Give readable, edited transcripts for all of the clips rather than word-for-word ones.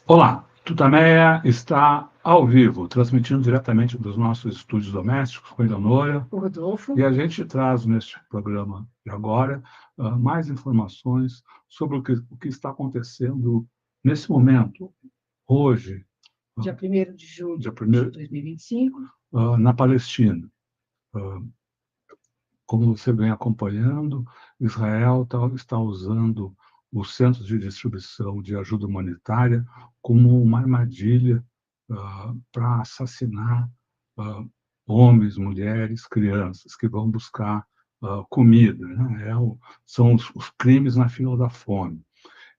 Olá, TUTAMÉIA está ao vivo, transmitindo diretamente dos nossos estúdios domésticos com a Eleonora. O Rodolfo. E a gente traz neste programa de agora mais informações sobre o que está acontecendo nesse momento, hoje, Dia 1º de julho dia de 1º, 2025. na Palestina. Como você vem acompanhando, Israel está usando os centros de distribuição de ajuda humanitária como uma armadilha para assassinar homens, mulheres, crianças que vão buscar comida, né? São os crimes na fila da fome.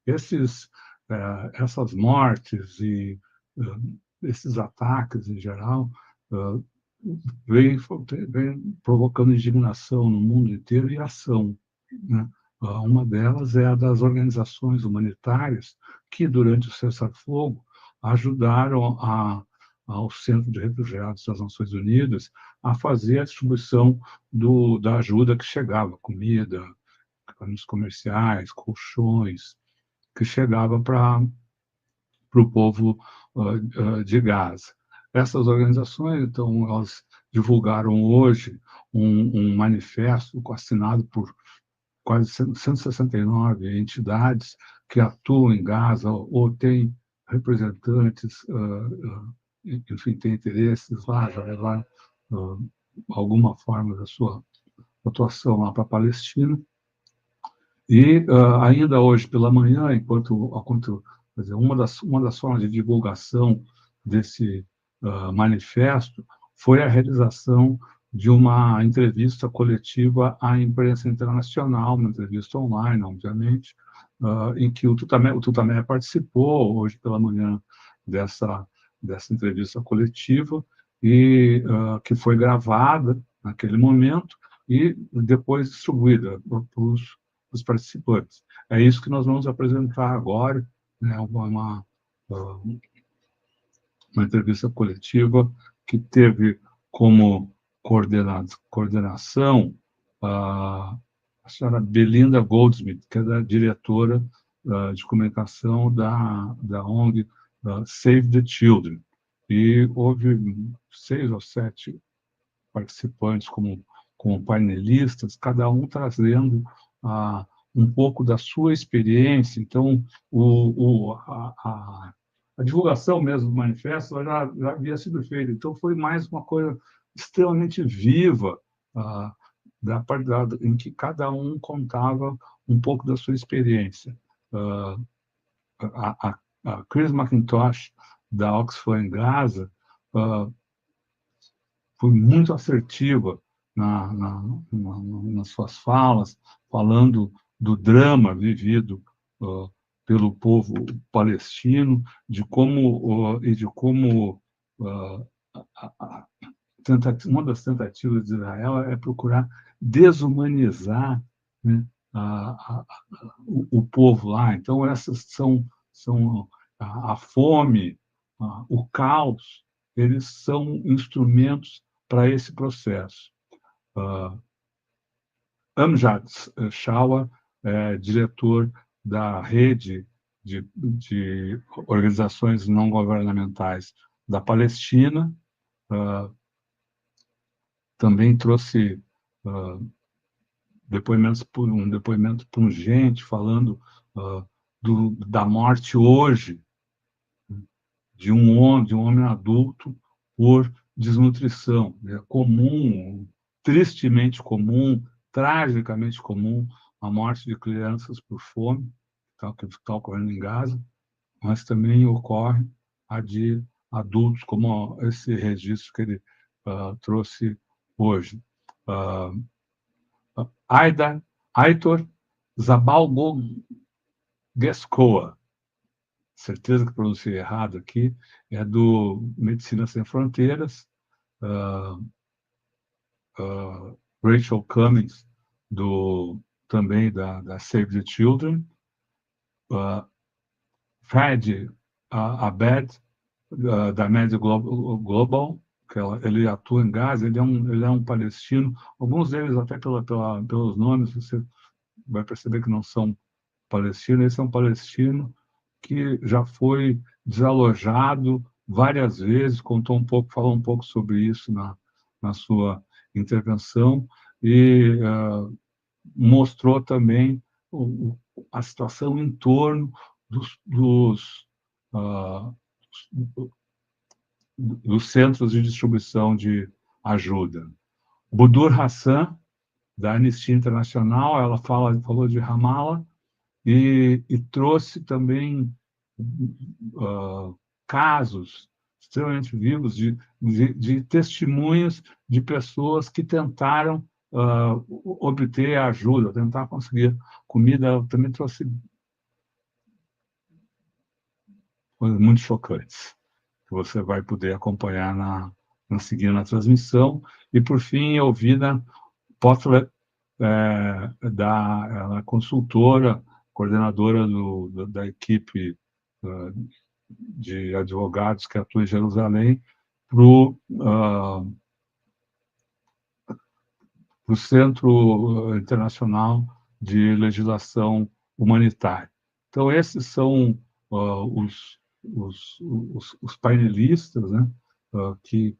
Essas mortes e esses ataques em geral vem provocando indignação no mundo inteiro e ação, né? Uma delas é a das organizações humanitárias que, durante o cessar-fogo, ajudaram ao Centro de Refugiados das Nações Unidas a fazer a distribuição da ajuda que chegava, comida, equipamentos comerciais, colchões, que chegava para o povo de Gaza. Essas organizações, então, elas divulgaram hoje um manifesto assinado por quase 169 entidades que atuam em Gaza ou têm representantes, enfim, têm interesses lá, já levaram alguma forma da sua atuação lá para a Palestina. E ainda hoje pela manhã, quer dizer, uma das formas de divulgação desse manifesto foi a realização de uma entrevista coletiva à imprensa internacional, uma entrevista online, obviamente, em que o TUTAMÉIA participou hoje pela manhã dessa entrevista coletiva e que foi gravada naquele momento e depois distribuída para os participantes. É isso que nós vamos apresentar agora, né? Uma entrevista coletiva que teve como coordenação a senhora Belinda Goldsmith, que é da diretora de comunicação da ONG Save the Children. E houve 6 ou 7 participantes como painelistas, cada um trazendo um pouco da sua experiência. Então, a divulgação mesmo do manifesto já havia sido feita. Então, foi mais uma coisa extremamente viva, em que cada um contava um pouco da sua experiência. A Chris McIntosh, da Oxfam em Gaza, foi muito assertiva nas suas falas, falando do drama vivido pelo povo palestino, de como uma das tentativas de Israel é procurar desumanizar, né, o povo lá. Então, essas são a fome, o caos, eles são instrumentos para esse processo. Amjad Shawa é diretor da rede de organizações não governamentais da Palestina, também trouxe um depoimento pungente falando da morte hoje de um homem adulto por desnutrição. É comum, tristemente comum, tragicamente comum, a morte de crianças por fome, que está ocorrendo em Gaza, mas também ocorre a de adultos, como esse registro que ele trouxe hoje. Aitor Zabalgogescoa, certeza que pronunciei errado aqui, é do Medicina Sem Fronteiras, Rachel Cummings, também da Save the Children, Fred Abed, da Med Global, que ele atua em Gaza, ele é um palestino, alguns deles até pelos nomes você vai perceber que não são palestinos, esse é um palestino que já foi desalojado várias vezes, falou um pouco sobre isso na sua intervenção, e mostrou também a situação em torno ah, dos centros de distribuição de ajuda. Budur Hassan, da Anistia Internacional, ela falou de Ramallah e trouxe também casos extremamente vivos de testemunhos de pessoas que tentaram obter ajuda, tentar conseguir comida. Ela também trouxe coisas muito chocantes, que você vai poder acompanhar seguir na transmissão. E, por fim, ouvida Potler, ela é consultora, coordenadora da equipe de advogados que atua em Jerusalém, para o Centro Internacional de Legislação Humanitária. Então, esses são os painelistas, né, que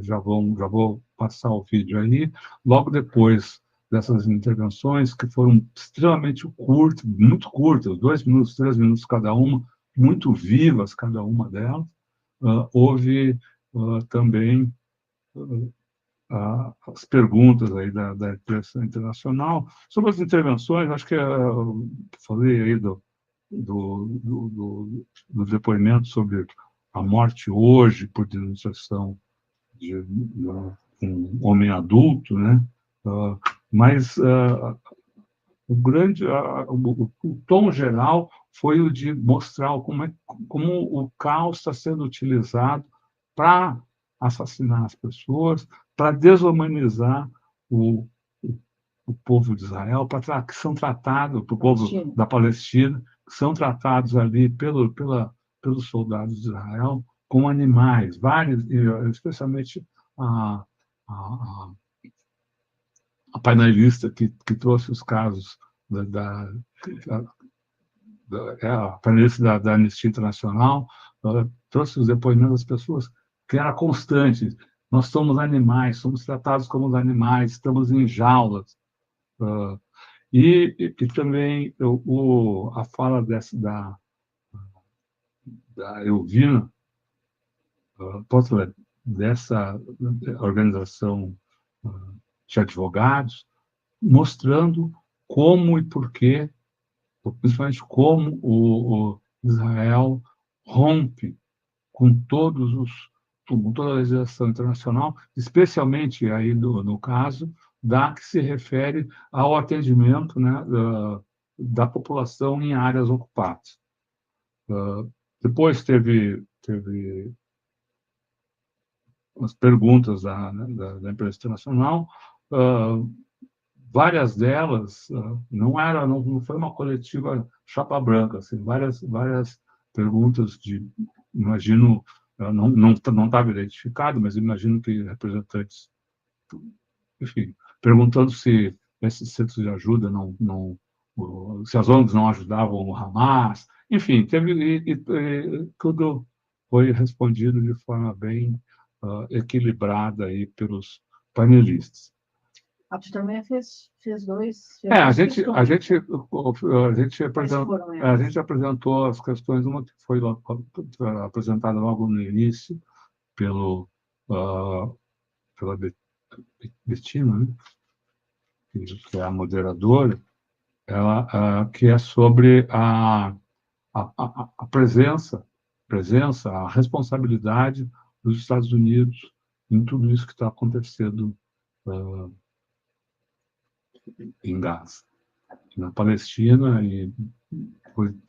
já vou passar o vídeo aí. Logo depois dessas intervenções, que foram extremamente curtas, muito curtas, 2 minutos, 3 minutos cada uma, muito vivas cada uma delas, houve também as perguntas aí da imprensa internacional sobre as intervenções. Acho que falei aí do depoimento sobre a morte hoje por denunciação de um homem adulto, né? Mas o tom geral foi o de mostrar como o caos está sendo utilizado para assassinar as pessoas, para desumanizar o povo de Israel, que são tratados, o povo da Palestina, que são tratados ali pelos soldados de Israel como animais, vários, especialmente a, a, a painelista que trouxe os casos a painelista da Anistia Internacional, trouxe os depoimentos das pessoas, que era constante. Nós somos animais, somos tratados como animais, estamos em jaulas. E também a fala da Elvina Potler, dessa organização de advogados, mostrando como e por quê, principalmente como o Israel rompe com com toda a legislação internacional, especialmente aí no caso que se refere ao atendimento, né, da população em áreas ocupadas. Depois teve as perguntas da imprensa internacional. Várias delas não foi uma coletiva chapa branca, assim, várias perguntas imagino, não estava identificado, mas imagino que representantes, enfim, perguntando se esses centros de ajuda se as ONGs não ajudavam o Hamas, enfim, tudo foi respondido de forma bem equilibrada aí pelos panelistas. A TUTAMÉIA fez dois. A gente apresentou as questões, uma que foi apresentada logo no início pela Bettina, né, que é a moderadora, que é sobre a presença, a responsabilidade dos Estados Unidos em tudo isso que está acontecendo em Gaza, na Palestina, e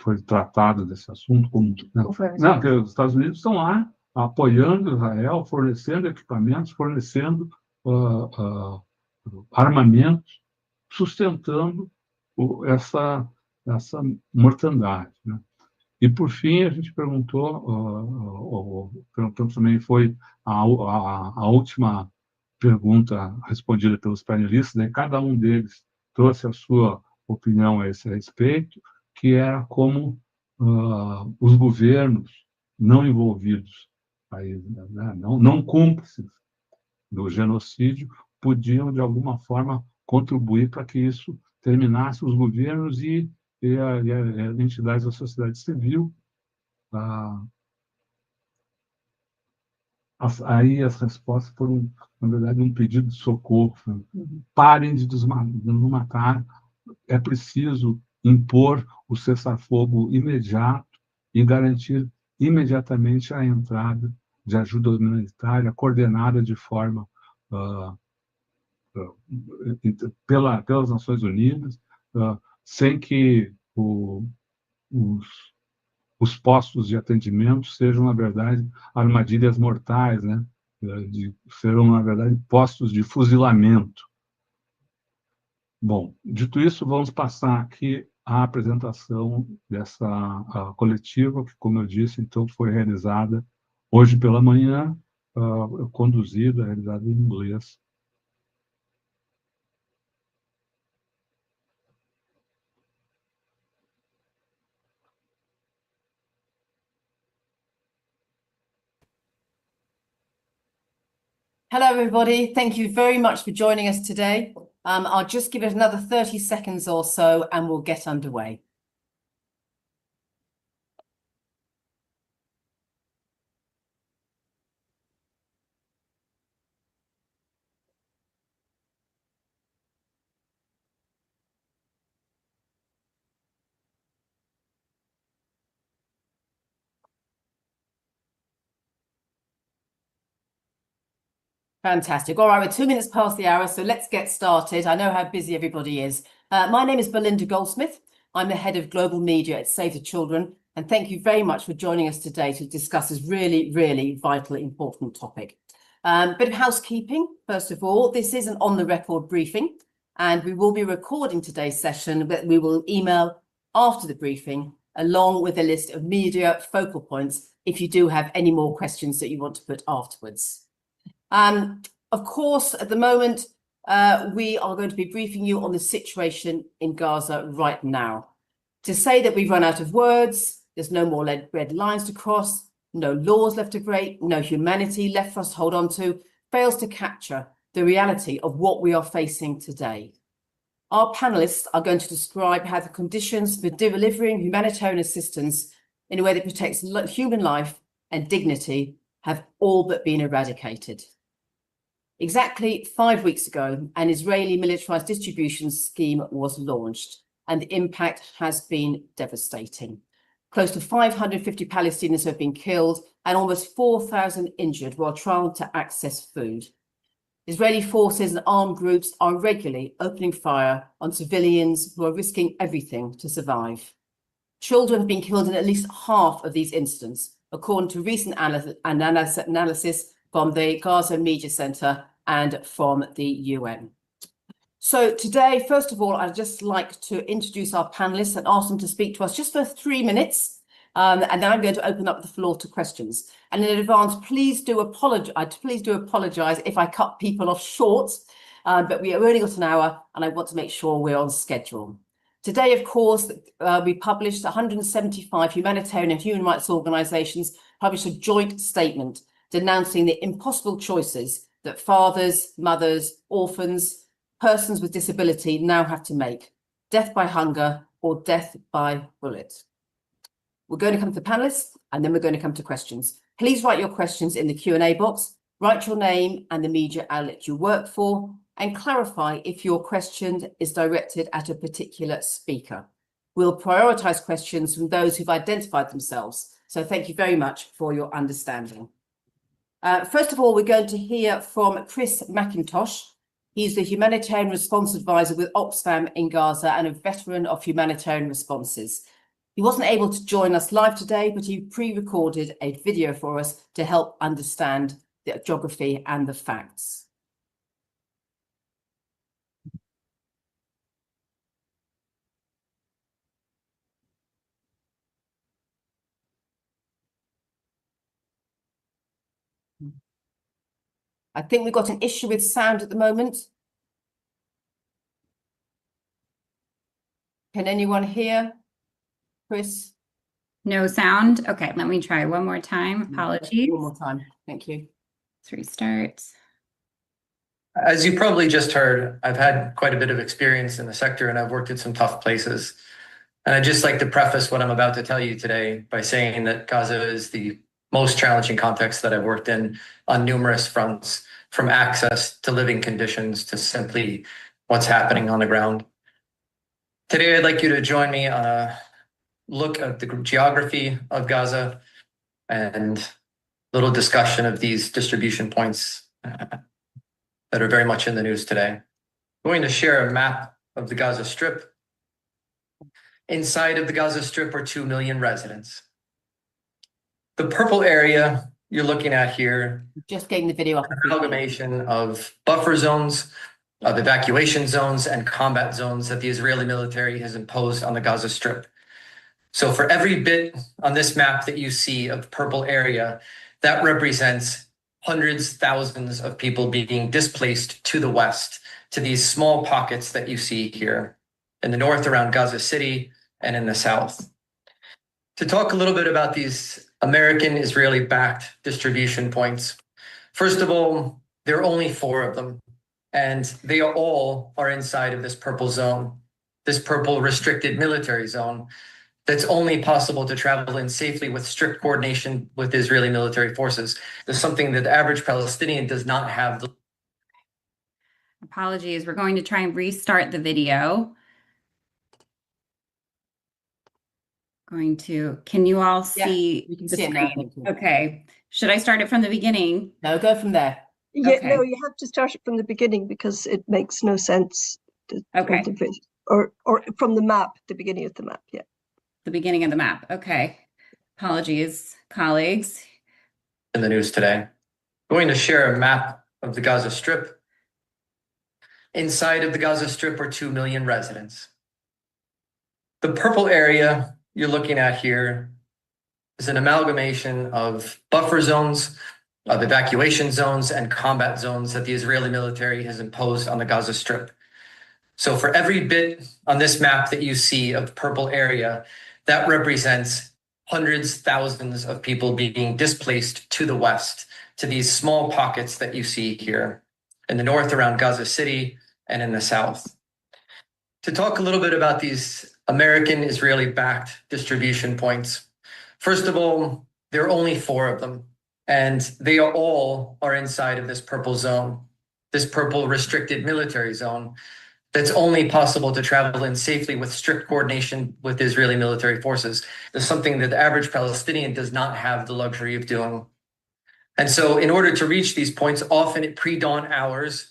foi tratado desse assunto como... Não, porque os Estados Unidos estão lá apoiando Israel, fornecendo equipamentos, fornecendo armamentos, sustentando essa mortandade, né? E, por fim, a gente perguntou também, foi a última pergunta respondida pelos panelistas, né? Cada um deles trouxe a sua opinião a esse respeito, que era como os governos não envolvidos, aí, né, não cúmplices do genocídio, podiam, de alguma forma, contribuir para que isso terminasse, os governos e as entidades da sociedade civil. Aí as respostas foram, na verdade, um pedido de socorro. Parem de nos matar, é preciso impor o cessar-fogo imediato e garantir imediatamente a entrada de ajuda humanitária coordenada de forma pelas Nações Unidas, sem que os postos de atendimento sejam, na verdade, armadilhas mortais, né? Serão, na verdade, postos de fuzilamento. Bom, dito isso, vamos passar aqui a apresentação dessa coletiva, que, como eu disse, então foi realizada hoje pela manhã, conduzida, realizada em inglês. Hello, everybody. Thank you very much for joining us today. I'll just give it another 30 seconds or so and we'll get underway. Fantastic. All right, we're 2 minutes past the hour, so let's get started. I know how busy everybody is. My name is Belinda Goldsmith. I'm the head of global media at Save the Children, and thank you very much for joining us today to discuss this really, really vital, important topic. Bit of housekeeping, first of all. This is an on-the-record briefing, and we will be recording today's session, but we will email after the briefing, along with a list of media focal points, if you do have any more questions that you want to put afterwards. Of course, at the moment, we are going to be briefing you on the situation in Gaza right now. To say that we've run out of words, there's no more red lines to cross, no laws left to break, no humanity left for us to hold on to, fails to capture the reality of what we are facing today. Our panelists are going to describe how the conditions for delivering humanitarian assistance in a way that protects human life and dignity have all but been eradicated. Exactly 5 weeks ago, an Israeli militarized distribution scheme was launched, and the impact has been devastating. Close to 550 Palestinians have been killed and almost 4,000 injured while trying to access food. Israeli forces and armed groups are regularly opening fire on civilians who are risking everything to survive. Children have been killed in at least half of these incidents, according to recent analysis from the Gaza Media Center and from the UN. So today, first of all, I'd just like to introduce our panelists and ask them to speak to us just for 3 minutes. And then I'm going to open up the floor to questions. And in advance, please do apologize if I cut people off short, but we have only got an hour and I want to make sure we're on schedule. Today, of course, we published 175 humanitarian and human rights organizations published a joint statement denouncing the impossible choices that fathers, mothers, orphans, persons with disability now have to make: death by hunger or death by bullet. We're going to come to the panelists and then we're going to come to questions. Please write your questions in the Q&A box, write your name and the media outlet you work for, and clarify if your question is directed at a particular speaker. We'll prioritize questions from those who've identified themselves. So thank you very much for your understanding. First of all, we're going to hear from Chris McIntosh. He's the Humanitarian Response Advisor with Oxfam in Gaza and a veteran of humanitarian responses. He wasn't able to join us live today, but he pre-recorded a video for us to help understand the geography and the facts. I think we've got an issue with sound at the moment. Can anyone hear Chris? No sound? Okay, let me try one more time. Apologies. One more time. Thank you. Let's restart. As you probably just heard, I've had quite a bit of experience in the sector and I've worked in some tough places. And I'd just like to preface what I'm about to tell you today by saying that Gaza is the most challenging context that I've worked in on numerous fronts, from access to living conditions to simply what's happening on the ground. Today, I'd like you to join me on a look at the geography of Gaza and a little discussion of these distribution points that are very much in the news today. I'm going to share a map of the Gaza Strip. Inside of the Gaza Strip are 2 million residents. The purple area you're looking at here, Just getting the video up. an amalgamation of buffer zones, of evacuation zones, and combat zones that the Israeli military has imposed on the Gaza Strip. So for every bit on this map that you see of purple area, that represents hundreds, thousands of people being displaced to the west, to these small pockets that you see here in the north around Gaza City and in the south. To talk a little bit about these American Israeli backed distribution points. First of all, there are only 4 of them, and they all are inside of this purple zone, this purple restricted military zone that's only possible to travel in safely with strict coordination with Israeli military forces. There's something that the average Palestinian does not have. Apologies. We're going to try and restart the video. Can you all see? We can the see it now. screen? Okay. Should I start it from the beginning? No, go from there. Yeah, Okay. no, you have to start it from the beginning because it makes no sense. Okay. Or from the map, the beginning of the map, yeah. The beginning of the map. Okay. Apologies, colleagues. In the news today, I'm going to share a map of the Gaza Strip. Inside of the Gaza Strip are 2 million residents. The purple area you're looking at here is an amalgamation of buffer zones, of evacuation zones, and combat zones that the Israeli military has imposed on the Gaza Strip. So for every bit on this map that you see of purple area, that represents hundreds, thousands of people being displaced to the west, to these small pockets that you see here in the north around Gaza City and in the south. To talk a little bit about these American Israeli backed distribution points. First of all, there are only 4 of them, and they all are inside of this purple zone, this purple restricted military zone that's only possible to travel in safely with strict coordination with Israeli military forces. There's something that the average Palestinian does not have the luxury of doing. And so in order to reach these points, often at pre-dawn hours,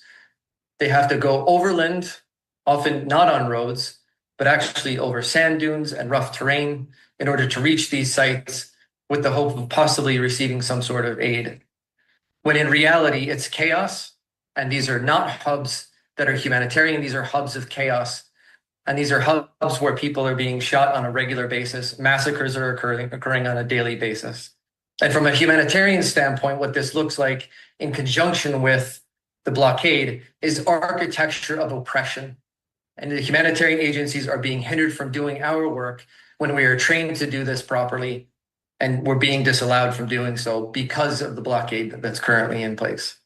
they have to go overland, often not on roads, but actually over sand dunes and rough terrain in order to reach these sites with the hope of possibly receiving some sort of aid. When in reality, it's chaos, and these are not hubs that are humanitarian, these are hubs of chaos. And these are hubs where people are being shot on a regular basis. Massacres are occurring on a daily basis. And from a humanitarian standpoint, what this looks like in conjunction with the blockade is architecture of oppression. And the humanitarian agencies are being hindered from doing our work when we are trained to do this properly, and we're being disallowed from doing so because of the blockade that's currently in place.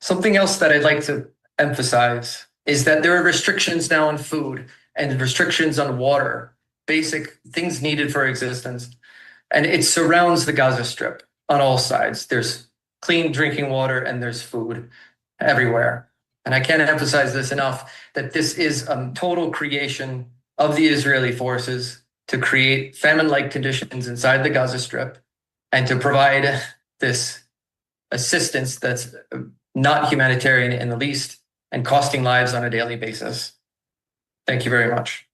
Something else that I'd like to emphasize is that there are restrictions now on food and restrictions on water, basic things needed for existence. And it surrounds the Gaza Strip on all sides. There's clean drinking water and there's food everywhere. And I can't emphasize this enough, that this is a total creation of the Israeli forces to create famine-like conditions inside the Gaza Strip and to provide this assistance that's not humanitarian in the least and costing lives on a daily basis. Thank you very much.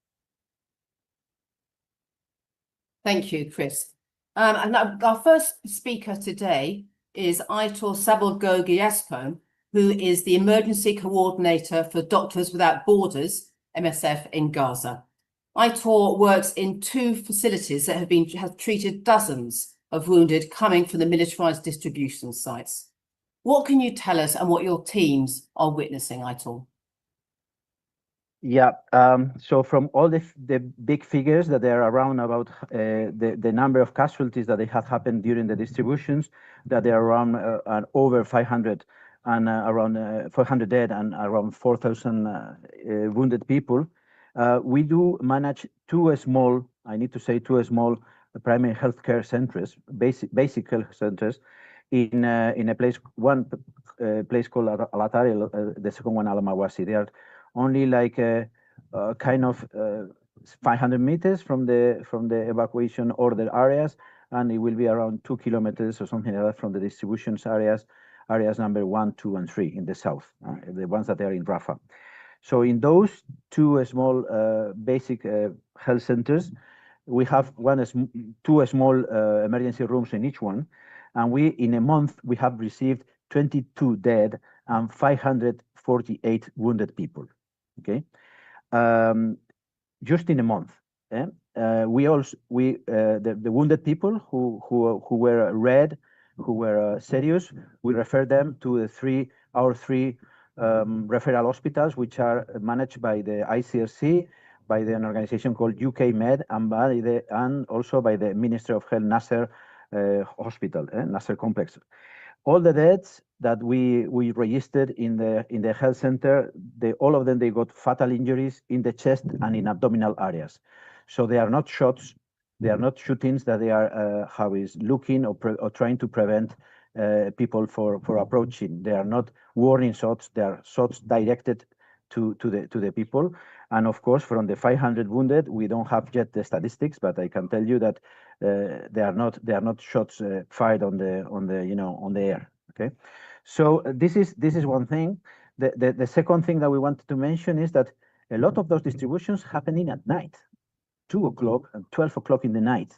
Thank you, Chris. And our first speaker today is Aitor Sabelgogiesco, who is the Emergency Coordinator for Doctors Without Borders, MSF, in Gaza. Aitor works in 2 facilities that have treated dozens of wounded coming from the militarized distribution sites. What can you tell us and what your teams are witnessing, Aitor? Yeah. So from all the big figures that they are around about the number of casualties that they have happened during the distributions, that they are around over 500 and around 400 dead and around 4,000 wounded people. We do manage two small primary healthcare centers, basic health centers, in a place, one place called Al-Atari, the second one Al-Mawasi. They are only like kind of 500 meters from the evacuation order areas, and it will be around 2 kilometers or something like that from the distributions areas number 1, 2, and 3 in the south, the ones that are in Rafah. So in those two small basic health centers, we have two small emergency rooms in each one, and in a month we have received 22 dead and 548 wounded people. Okay, just in a month. The wounded people who were red, who were serious, we refer them to our three referral hospitals, which are managed by the ICRC, by an organization called UK Med, and also by the Minister of Health Nasser Hospital, Nasser Complex. All the deaths that we registered in the health center, all of them, they got fatal injuries in the chest and in abdominal areas. So they are not shots, they are not shootings that they are looking or trying to prevent people for approaching. They are not warning shots, they are shots directed to the people. And of course, from the 500 wounded, we don't have yet the statistics, but I can tell you that they are not shots fired on the air. Okay, so this is one thing. The second thing that we wanted to mention is that a lot of those distributions happening at night, 2 o'clock and 12 o'clock in the night,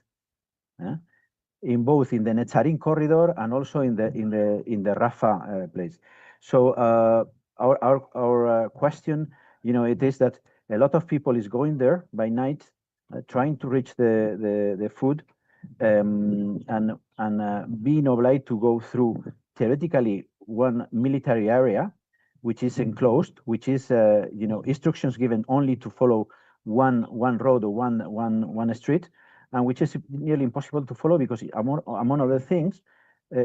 in both in the Netzarim corridor and also in the Rafah place. So our question, it is that a lot of people is going there by night, trying to reach the food, and being obliged to go through theoretically one military area, which is enclosed, which is instructions given only to follow one road or one street, and which is nearly impossible to follow because among other things,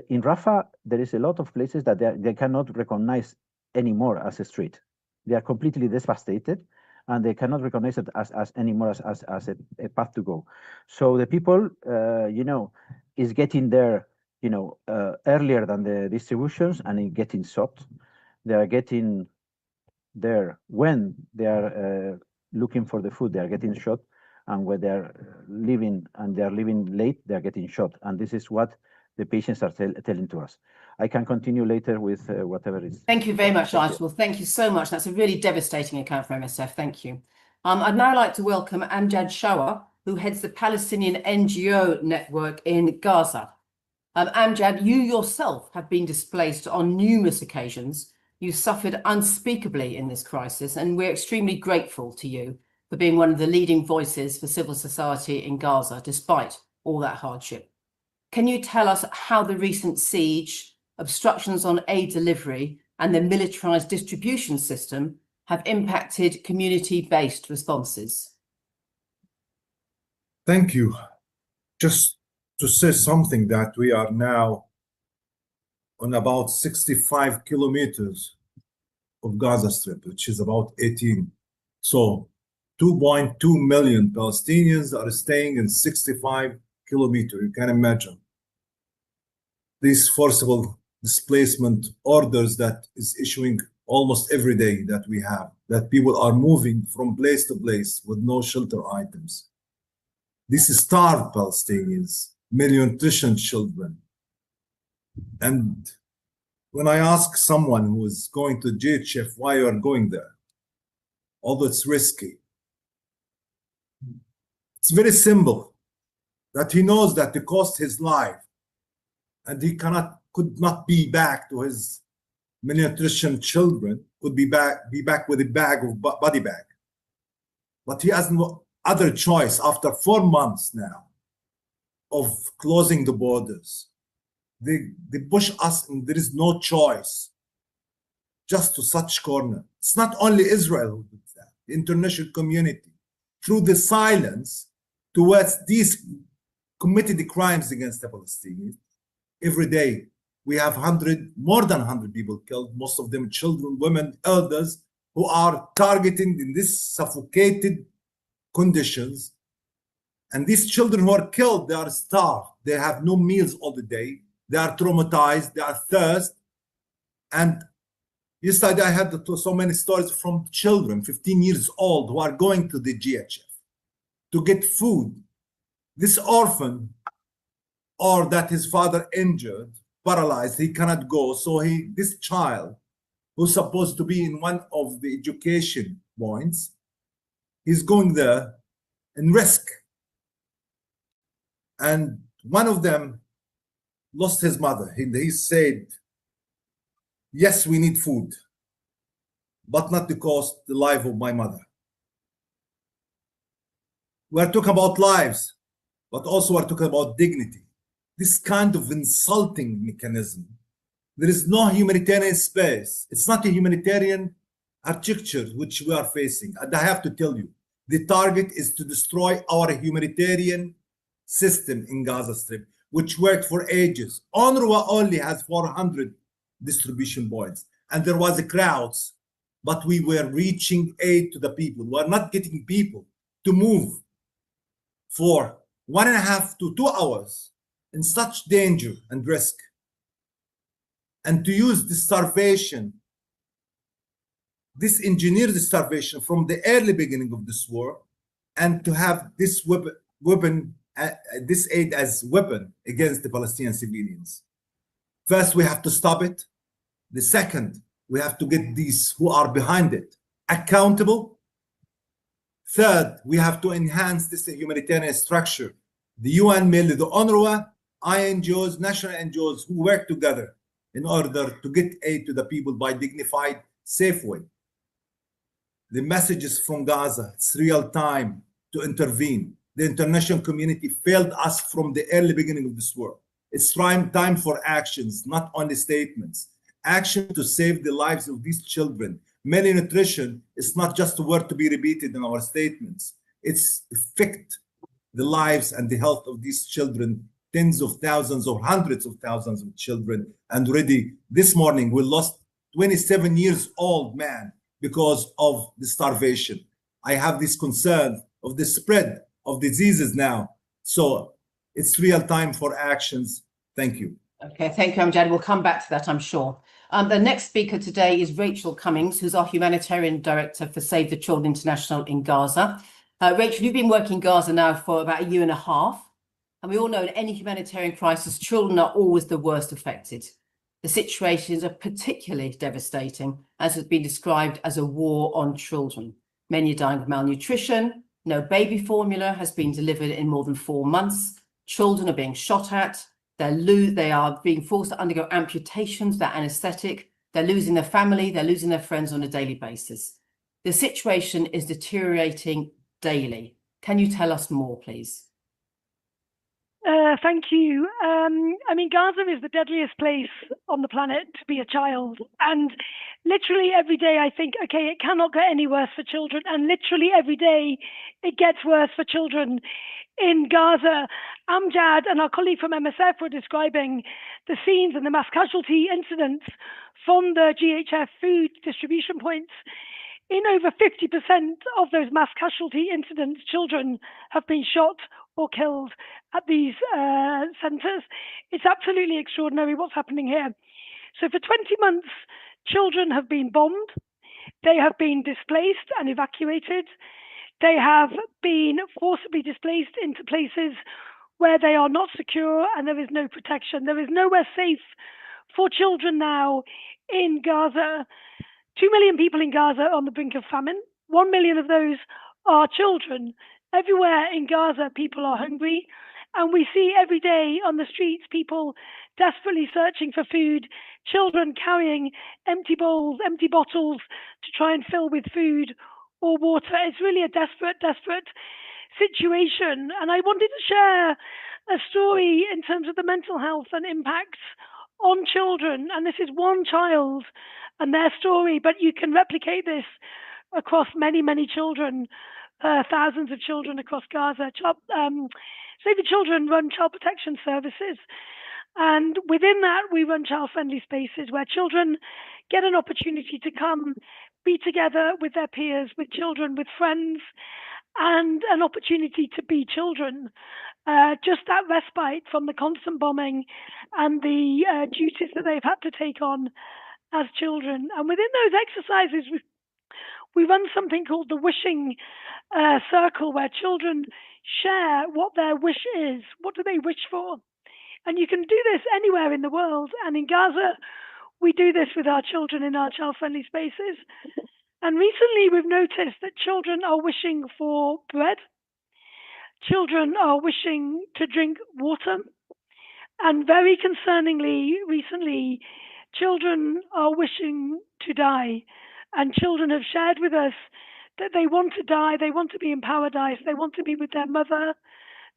in Rafah there is a lot of places that they cannot recognize anymore as a street. They are completely devastated, and they cannot recognize it as anymore as a path to go. So the people, is getting there, earlier than the distributions and getting shot. They are getting there when they are looking for the food. They are getting shot, and when they are leaving late, they are getting shot. And this is what the patients are telling to us. I can continue later with whatever is. Thank you very much, Nigel. Thank you so much. That's a really devastating account from MSF. Thank you. I'd now like to welcome Amjad Shower, who heads the Palestinian NGO network in Gaza. Amjad, you yourself have been displaced on numerous occasions. You suffered unspeakably in this crisis, and we're extremely grateful to you for being one of the leading voices for civil society in Gaza, despite all that hardship. Can you tell us how the recent siege, obstructions on aid delivery, and the militarized distribution system have impacted community-based responses? Thank you. Just to say something, that we are now on about 65 kilometers of Gaza Strip, which is about 18. So 2.2 million Palestinians are staying in 65 kilometers. You can imagine these forcible displacement orders that is issuing almost every day that we have, that people are moving from place to place with no shelter items. These starved Palestinians, malnutrition children. And when I ask someone who is going to GHF why you are going there, although it's risky, it's very simple, that he knows that it cost his life and he could not be back to his malnutrition children, could be back with a bag of body bag. But he has no other choice after 4 months now of closing the borders. They push us, and there is no choice, just to such corner. It's not only Israel who did that. the international community, through the silence towards these committed crimes against the Palestinians. Every day, we have more than 100 people killed, most of them children, women, elders, who are targeted in these suffocated conditions. And these children who are killed, they are starved. They have no meals all the day. They are traumatized. They are thirsty. And yesterday, I had so many stories from children, 15 years old, who are going to the GHF to get food. This orphan, or that his father injured, paralyzed, he cannot go. So this child, who's supposed to be in one of the education points, he's going there and risk. And one of them lost his mother. He said, yes, we need food, but not to cost the life of my mother. We're talking about lives, but also we're talking about dignity. This kind of insulting mechanism. There is no humanitarian space. It's not a humanitarian architecture which we are facing. And I have to tell you, the target is to destroy our humanitarian system in Gaza Strip, which worked for ages. UNRWA only has 400 distribution points, and there was crowds, but we were reaching aid to the people. We are not getting people to move for 1.5 to 2 hours in such danger and risk, and to use the starvation, this engineered starvation from the early beginning of this war, and to have this this aid as weapon against the Palestinian civilians. First, we have to stop it. The second, we have to get these who are behind it accountable. Third, we have to enhance this humanitarian structure. The UN, mainly the UNRWA, INGOs, national NGOs who work together in order to get aid to the people by dignified, safe way. The messages from Gaza, it's real time to intervene. The international community failed us from the early beginning of this war. It's time for actions, not only statements. Action to save the lives of these children. Malnutrition is not just a word to be repeated in our statements. It's affect the lives and the health of these children, tens of thousands or hundreds of thousands of children. And already this morning, we lost 27 years old man because of the starvation. I have this concern of the spread of diseases now. So it's real time for actions. Thank you. Okay, thank you, Amjad. We'll come back to that, I'm sure. The next speaker today is Rachel Cummings, who's our Humanitarian Director for Save the Children International in Gaza. Rachel, you've been working in Gaza now for about 1.5 years, and we all know in any humanitarian crisis, children are always the worst affected. The situations are particularly devastating, as has been described as a war on children. Many are dying of malnutrition. No baby formula has been delivered in more than 4 months. Children are being shot at. They are being forced to undergo amputations, they're anesthetic, they're losing their family, they're losing their friends on a daily basis. The situation is deteriorating daily. Can you tell us more, please? Thank you. I mean, Gaza is the deadliest place on the planet to be a child. And literally every day I think, okay, it cannot get any worse for children. And literally every day it gets worse for children in Gaza. Amjad and our colleague from MSF were describing the scenes and the mass casualty incidents from the GHF food distribution points. In over 50% of those mass casualty incidents, children have been shot or killed at these centres. It's absolutely extraordinary what's happening here. So for 20 months, children have been bombed. They have been displaced and evacuated. They have been forcibly displaced into places where they are not secure and there is no protection. There is nowhere safe for children now in Gaza. 2 million people in Gaza are on the brink of famine. 1 million of those are children. Everywhere in Gaza, people are hungry. And we see every day on the streets people desperately searching for food, children carrying empty bowls, empty bottles to try and fill with food or water. It's really a desperate situation. And I wanted to share a story in terms of the mental health and impacts on children. And this is one child and their story, but you can replicate this across many children, thousands of children across Gaza. Save the Children run child protection services. And within that, we run child-friendly spaces where children get an opportunity to come be together with their peers, with children, with friends, and an opportunity to be children. Just that respite from the constant bombing and the duties that they've had to take on as children. And within those exercises, we run something called the wishing circle, where children share what their wish is. What do they wish for? And you can do this anywhere in the world. And in Gaza, we do this with our children in our child-friendly spaces. And recently, we've noticed that children are wishing for bread. Children are wishing to drink water. And very concerningly, recently, children are wishing to die. And children have shared with us that they want to die, they want to be in paradise, they want to be with their mother,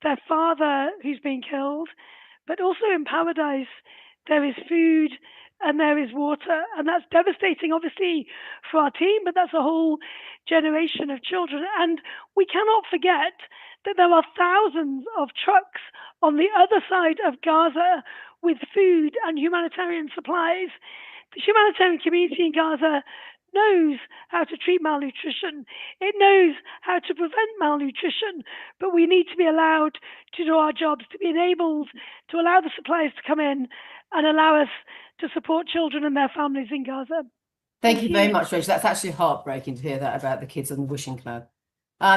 their father who's been killed, but also in paradise there is food and there is water. And that's devastating, obviously, for our team, but that's a whole generation of children. And we cannot forget that there are thousands of trucks on the other side of Gaza with food and humanitarian supplies. The humanitarian community in Gaza knows how to treat malnutrition. It knows how to prevent malnutrition, but we need to be allowed to do our jobs, to be enabled to allow the supplies to come in and allow us to support children and their families in Gaza. Thank you very much, Rachel. That's actually heartbreaking to hear that about the kids on the wishing club.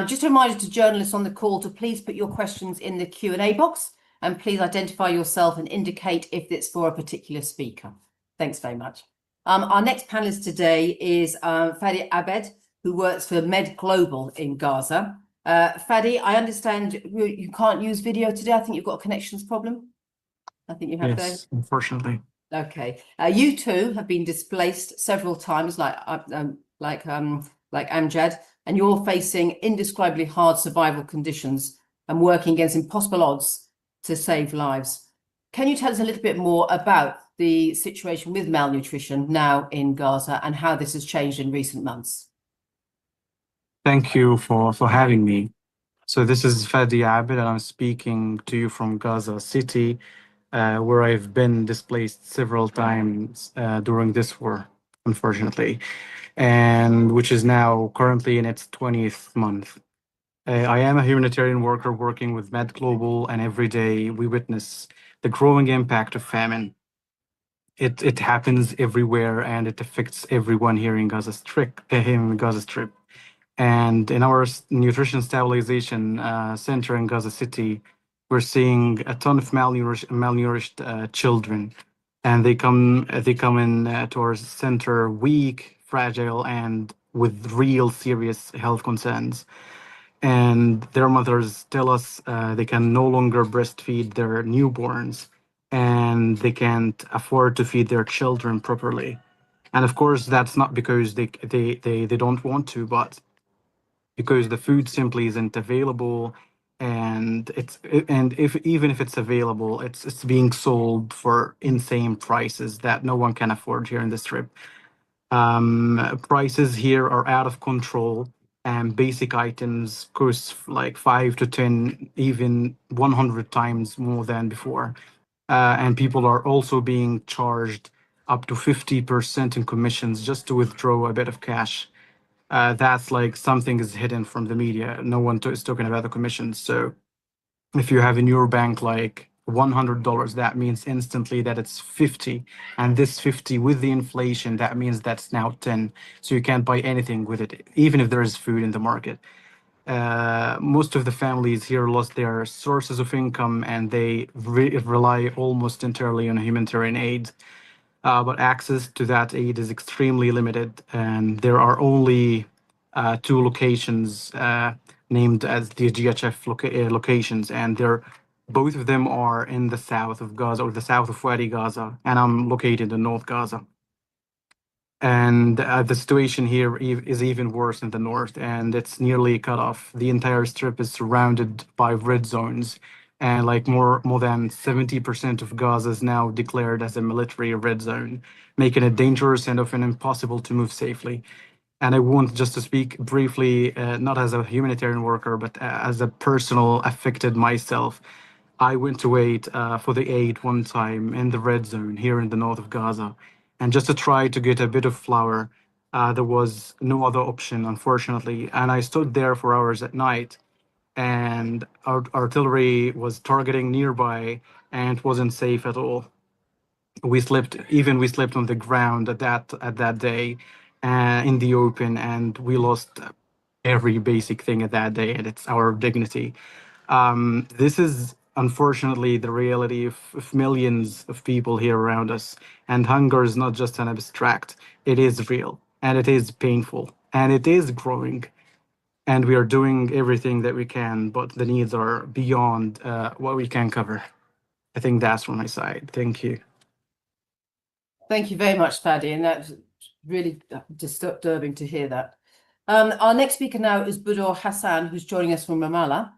Just a reminder to journalists on the call to please put your questions in the Q&A box, and please identify yourself and indicate if it's for a particular speaker. Thanks very much. Our next panelist today is Fadi Abed, who works for Med Global in Gaza. Fadi, I understand you can't use video today. I think you've got a connections problem. I think you have. Yes, unfortunately. Okay. You too have been displaced several times, like Amjad, and you're facing indescribably hard survival conditions and working against impossible odds to save lives. Can you tell us a little bit more about the situation with malnutrition now in Gaza and how this has changed in recent months? Thank you for having me. So this is Fadi Abed, and I'm speaking to you from Gaza City, where I've been displaced several times during this war, unfortunately, and which is now currently in its 20th month. I am a humanitarian worker working with Med Global, and every day we witness the growing impact of famine. It happens everywhere, and it affects everyone here in Gaza Strip. And in our nutrition stabilization center in Gaza City, we're seeing a ton of malnourished children, and they come in to our center weak, fragile, and with real serious health concerns. And their mothers tell us they can no longer breastfeed their newborns, and they can't afford to feed their children properly. And of course, that's not because they don't want to, but because the food simply isn't available, and even if it's available, it's being sold for insane prices that no one can afford here in the Strip. Prices here are out of control, and basic items cost like 5 to 10, even 100 times more than before. And people are also being charged up to 50% in commissions just to withdraw a bit of cash. That's like something is hidden from the media. No one is talking about the commissions. So if you have in your bank like $100, that means instantly that it's 50. And this 50 with the inflation, that means that's now 10. So you can't buy anything with it, even if there is food in the market. Most of the families here lost their sources of income, and they rely almost entirely on humanitarian aid. But access to that aid is extremely limited, and there are only 2 locations named as the GHF locations, and both of them are in the south of Gaza, or the south of Wadi Gaza, and I'm located in North Gaza. And the situation here is even worse in the north, and it's nearly cut off. The entire Strip is surrounded by red zones, and like more than 70% of Gaza is now declared as a military red zone, making it dangerous and often impossible to move safely. And I want just to speak briefly, not as a humanitarian worker, but as a personal affected myself. I went to wait for the aid one time in the red zone here in the north of Gaza. And just to try to get a bit of flour, there was no other option, unfortunately. And I stood there for hours at night, and our artillery was targeting nearby, and it wasn't safe at all. We slept on the ground at that day, in the open, and we lost every basic thing at that day, and it's our dignity. This is unfortunately the reality of millions of people here around us, and hunger is not just an abstract. It is real, and it is painful, and it is growing, and we are doing everything that we can, but the needs are beyond what we can cover. I think that's from my side. Thank you. Thank you very much, Fadi, and that's really disturbing to hear that. Our next speaker now is Budur Hassan, who's joining us from Ramallah.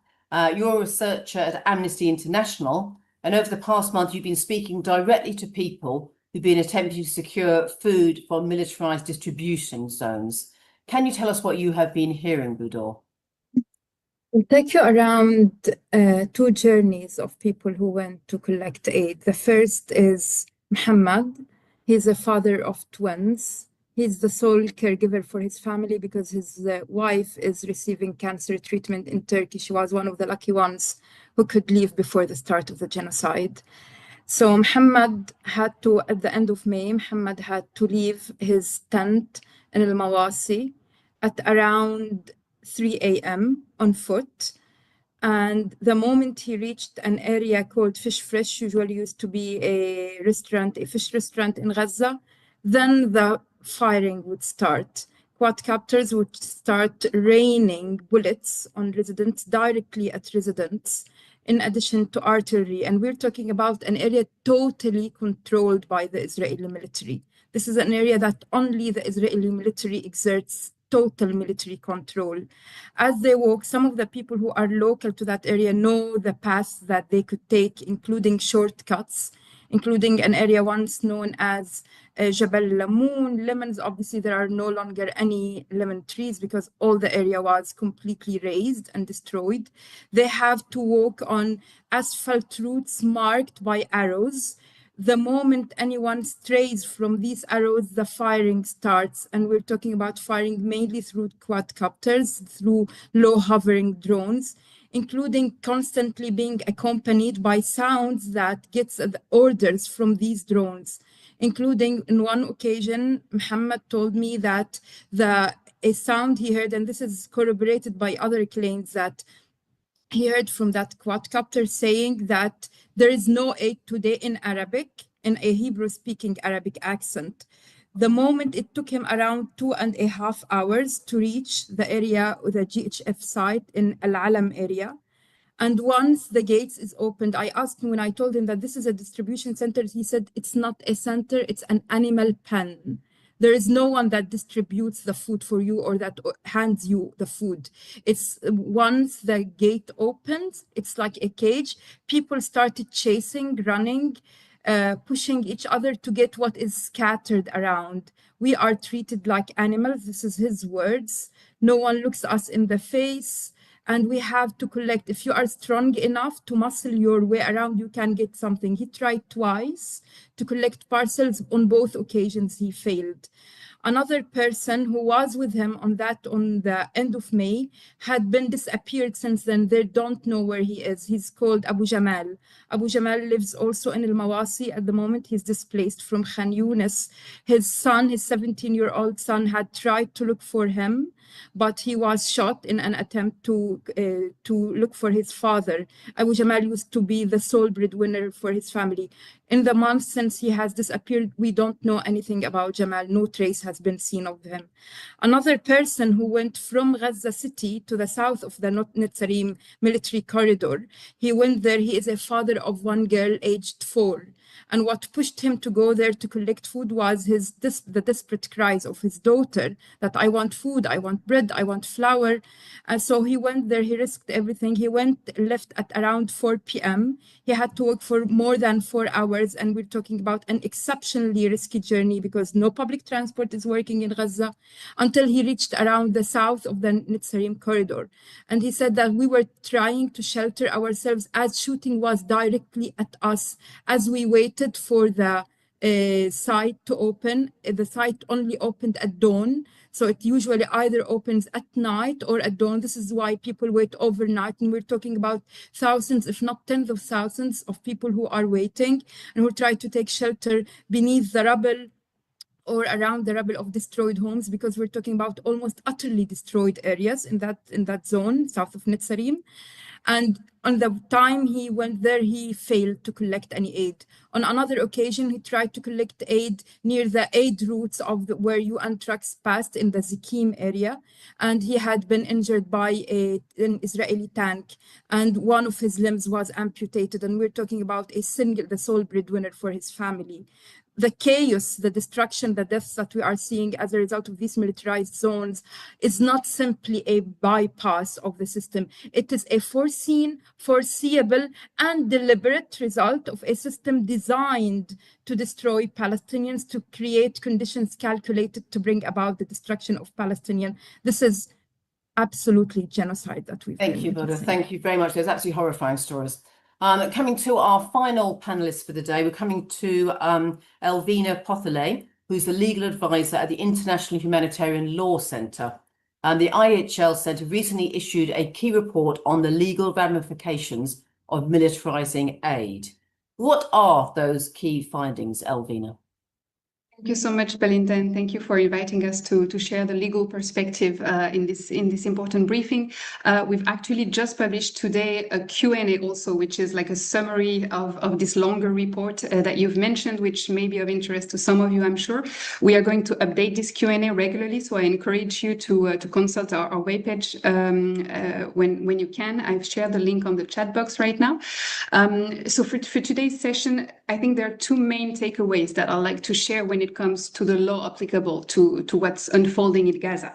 You're a researcher at Amnesty International, and over the past month, you've been speaking directly to people who've been attempting to secure food from militarized distribution zones. Can you tell us what you have been hearing, Budur? We'll take you around two journeys of people who went to collect aid. The first is Muhammad. He's a father of twins. He's the sole caregiver for his family because his wife is receiving cancer treatment in Turkey. She was one of the lucky ones who could leave before the start of the genocide. So Muhammad had to, at the end of May, Muhammad had to leave his tent in Al-Mawasi at around 3 a.m. on foot. And the moment he reached an area called Fish Fresh, usually used to be a fish restaurant in Gaza, then the firing would start. Quadcopters would start raining bullets on residents, directly at residents, in addition to artillery. And we're talking about an area totally controlled by the Israeli military. This is an area that only the Israeli military exerts total military control. As they walk, some of the people who are local to that area know the paths that they could take, including shortcuts, including an area once known as Jabal Lamoun. Lemons, obviously there are no longer any lemon trees because all the area was completely razed and destroyed. They have to walk on asphalt routes marked by arrows. The moment anyone strays from these arrows, the firing starts. And we're talking about firing mainly through quadcopters, through low hovering drones, including constantly being accompanied by sounds that gets the orders from these drones, including in one occasion, Muhammad told me that a sound he heard, and this is corroborated by other claims, that he heard from that quadcopter saying that there is no aid today in Arabic, in a Hebrew-speaking Arabic accent. The moment it took him around 2.5 hours to reach the area, the GHF site in Al-Alam area. And once the gates is opened, I asked him, when I told him that this is a distribution center, he said, it's not a center, it's an animal pen. There is no one that distributes the food for you or that hands you the food. It's once the gate opens, it's like a cage. People started chasing, running, pushing each other to get what is scattered around. We are treated like animals. This is his words. No one looks us in the face. And we have to collect. If you are strong enough to muscle your way around, you can get something. He tried twice to collect parcels. On both occasions, he failed. Another person who was with him on the end of May had been disappeared since then. They don't know where he is. He's called Abu Jamal. Abu Jamal lives also in Al-Mawasi at the moment. He's displaced from Khan Yunis. His son, his 17-year-old son, had tried to look for him, but he was shot in an attempt to look for his father. Abu Jamal used to be the sole breadwinner for his family. In the months since he has disappeared, we don't know anything about Jamal. No trace has been seen of him. Another person who went from Gaza city to the south of the Netzarim military corridor, he went there. He is a father of one girl aged 4. And what pushed him to go there to collect food was the desperate cries of his daughter that I want food, I want bread, I want flour. And so he went there, he risked everything. He left at around 4 p.m. He had to walk for more than 4 hours. And we're talking about an exceptionally risky journey because no public transport is working in Gaza until he reached around the south of the Netzarim corridor. And he said that we were trying to shelter ourselves as shooting was directly at us as we waited for the site to open. The site only opened at dawn. So it usually either opens at night or at dawn. This is why people wait overnight. And we're talking about thousands, if not tens of thousands of people who are waiting and who try to take shelter beneath the rubble or around the rubble of destroyed homes, because we're talking about almost utterly destroyed areas in that zone, south of Netzarim. And on the time he went there, he failed to collect any aid. On another occasion, he tried to collect aid near the aid routes of where UN trucks passed in the Zikim area. And he had been injured by an Israeli tank. And one of his limbs was amputated. And we're talking about the sole breadwinner for his family. The chaos, the destruction, the deaths that we are seeing as a result of these militarized zones is not simply a bypass of the system. It is a foreseen, foreseeable, and deliberate result of a system designed to destroy Palestinians, to create conditions calculated to bring about the destruction of Palestinians. This is absolutely genocide that we've Thank you, Buddha. Thank you very much. Those absolutely horrifying stories. Coming to our final panelist for the day, we're coming to Elvina Pothelay, who's the legal advisor at the International Humanitarian Law Centre. The IHL Centre recently issued a key report on the legal ramifications of militarising aid. What are those key findings, Elvina? Thank you so much, Belinda, and thank you for inviting us to share the legal perspective in this important briefing. We've actually just published today a Q&A also, which is like a summary of this longer report that you've mentioned, which may be of interest to some of you, I'm sure. We are going to update this Q&A regularly, so I encourage you to consult our webpage when you can. I've shared the link on the chat box right now. So for today's session, I think there are two main takeaways that I'd like to share when it comes to the law applicable to what's unfolding in Gaza.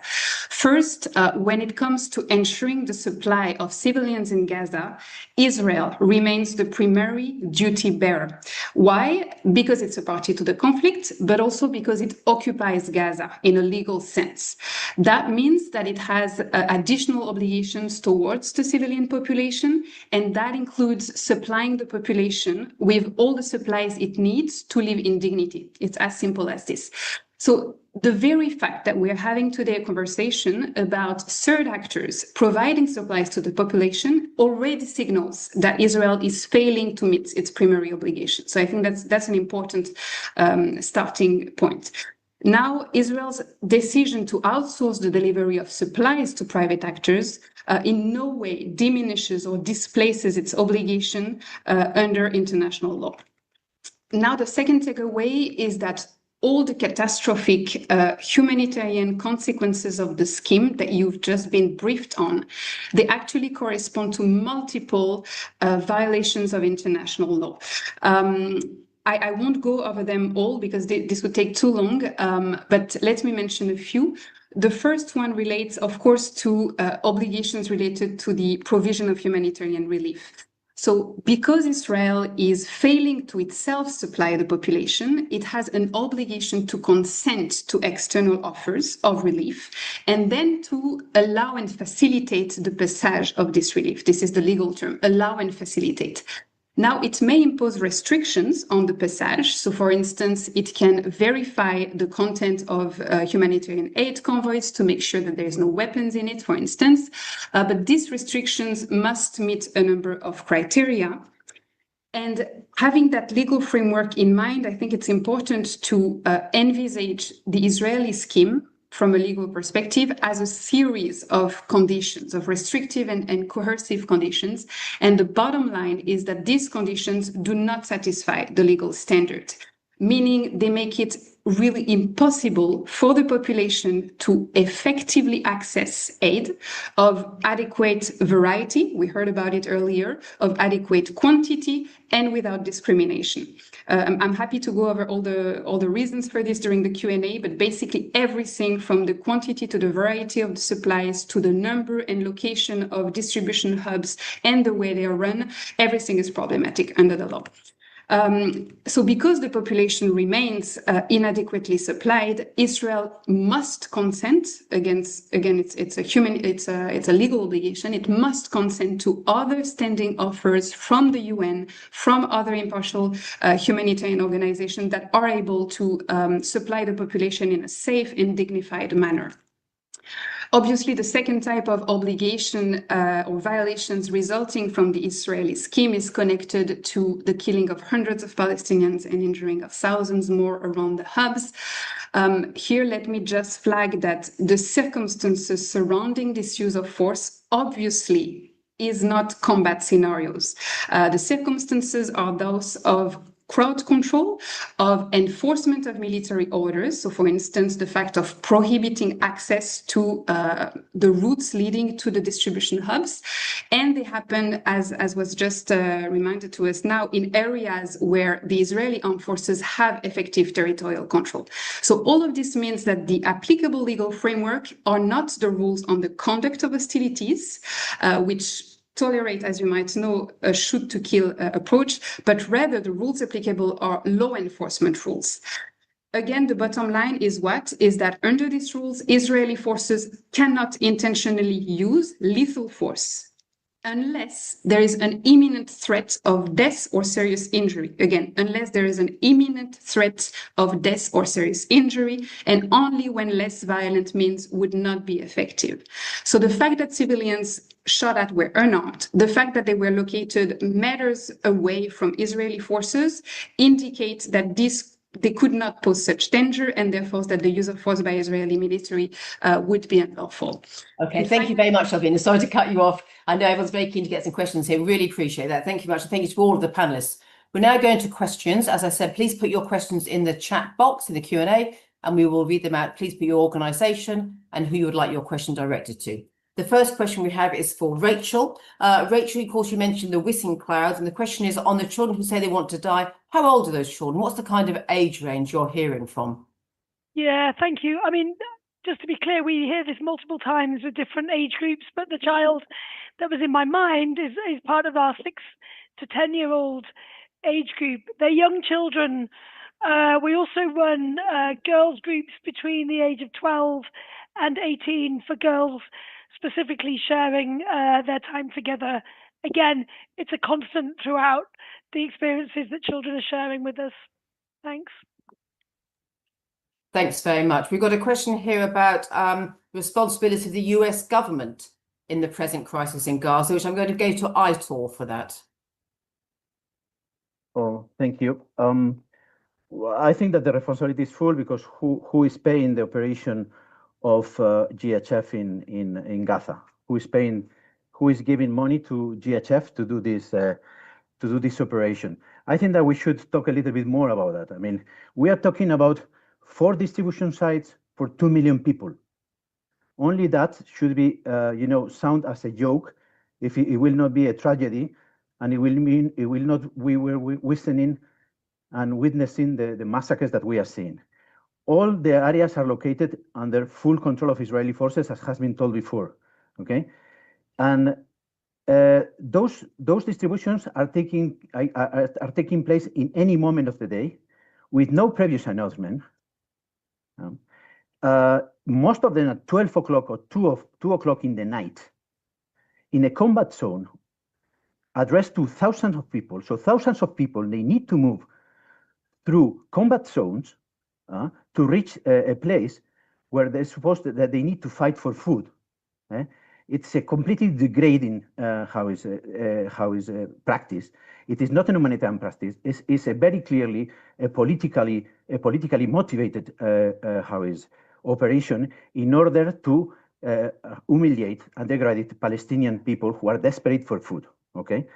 First, when it comes to ensuring the supply of civilians in Gaza, Israel remains the primary duty bearer. Why? Because it's a party to the conflict, but also because it occupies Gaza in a legal sense. That means that it has additional obligations towards the civilian population, and that includes supplying the population with all the supplies it needs to live in dignity. It's as simple as this. So the very fact that we're having today a conversation about third actors providing supplies to the population already signals that Israel is failing to meet its primary obligation. So I think that's an important starting point. Now, Israel's decision to outsource the delivery of supplies to private actors in no way diminishes or displaces its obligation under international law. Now, the second takeaway is that all the catastrophic humanitarian consequences of the scheme that you've just been briefed on, they actually correspond to multiple violations of international law. I won't go over them all because this would take too long, but let me mention a few. The first one relates, of course, to obligations related to the provision of humanitarian relief. So because Israel is failing to itself supply the population, it has an obligation to consent to external offers of relief and then to allow and facilitate the passage of this relief. This is the legal term, allow and facilitate. Now, it may impose restrictions on the passage. So, for instance, it can verify the content of humanitarian aid convoys to make sure that there is no weapons in it, for instance. But these restrictions must meet a number of criteria. And having that legal framework in mind, I think it's important to envisage the Israeli scheme from a legal perspective as a series of conditions, of restrictive and coercive conditions. And the bottom line is that these conditions do not satisfy the legal standard. meaning they make it really impossible for the population to effectively access aid of adequate variety, we heard about it earlier, of adequate quantity and without discrimination. I'm happy to go over all the reasons for this during the Q&A, but basically everything from the quantity to the variety of the supplies to the number and location of distribution hubs and the way they are run, everything is problematic under the law. So because the population remains inadequately supplied, Israel must consent it's a legal obligation. It must consent to other standing offers from the UN, from other impartial humanitarian organizations that are able to supply the population in a safe and dignified manner. Obviously, the second type of obligation or violations resulting from the Israeli scheme is connected to the killing of hundreds of Palestinians and injuring of thousands more around the hubs. Here, let me just flag that the circumstances surrounding this use of force obviously is not combat scenarios. The circumstances are those of crowd control, of enforcement of military orders. So for instance, the fact of prohibiting access to the routes leading to the distribution hubs. And they happen, as was just reminded to us now, in areas where the Israeli armed forces have effective territorial control. So all of this means that the applicable legal framework are not the rules on the conduct of hostilities, which tolerate, as you might know, a shoot to kill approach, but rather the rules applicable are law enforcement rules. Again, the bottom line is that under these rules, Israeli forces cannot intentionally use lethal force unless there is an imminent threat of death or serious injury. Again, unless there is an imminent threat of death or serious injury, and only when less violent means would not be effective. So the fact that civilians shot at were unarmed, the fact that they were located meters away from Israeli forces indicates that they could not pose such danger, and therefore that the use of force by Israeli military would be unlawful. Okay, thank you very much, Albina. Sorry to cut you off. I know everyone's very keen to get some questions here. Really appreciate that. Thank you very much. And thank you to all of the panelists. We're now going to questions. As I said, please put your questions in the chat box in the Q&A, and we will read them out. Please put your organisation and who you would like your question directed to. The first question we have is for Rachel. Rachel, of course, you mentioned the whizzing clouds, and the question is on the children who say they want to die. How old are those children? What's the kind of age range you're hearing from? Yeah, thank you. I mean, just to be clear, we hear this multiple times with different age groups, but the child that was in my mind is part of our 6 to 10-year-old age group. They're young children. We also run girls groups between the age of 12 and 18 for girls, specifically sharing their time together. Again, it's a constant throughout the experiences that children are sharing with us. Thanks. Thanks very much. We've got a question here about responsibility of the US government in the present crisis in Gaza, which I'm going to go to Aitor for that. Oh, thank you. I think that the responsibility is full because who is paying the operation of GHF in Gaza? Who is giving money to GHF to do this operation? I think that we should talk a little bit more about that. I mean, we are talking about 4 distribution sites for 2 million people. Only that should be, sound as a joke. If it will not be a tragedy, and we were listening and witnessing the massacres that we are seeing. All the areas are located under full control of Israeli forces, as has been told before. Okay, and those distributions are taking place in any moment of the day, with no previous announcement. Most of them at 12 o'clock or 2 o'clock in the night, in a combat zone, addressed to thousands of people. So thousands of people, they need to move through combat zones to reach a place where they're supposed that they need to fight for food. It's a completely degrading how is practice. It is not an humanitarian practice. It's a very clearly a politically motivated operation in order to humiliate and degrade Palestinian people who are desperate for food. Okay,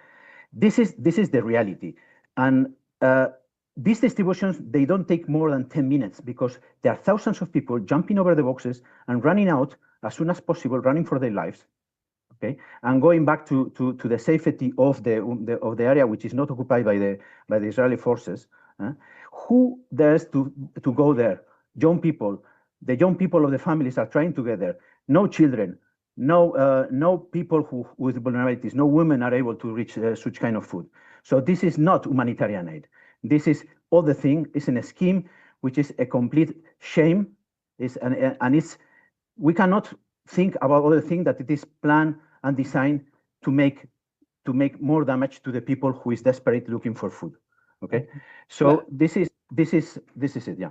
this is the reality, and these distributions, they don't take more than 10 minutes because there are thousands of people jumping over the boxes and running out as soon as possible, running for their lives, okay, and going back to the safety of the area which is not occupied by the Israeli forces. Who dares to go there? Young people. The young people of the families are trying to get there. No children, no people with vulnerabilities, no women are able to reach such kind of food. So this is not humanitarian aid. This is other thing. It's in a scheme which is a complete shame. We cannot think about other thing that it is planned and designed to make more damage to the people who is desperate looking for food. Okay, so this is it. Yeah.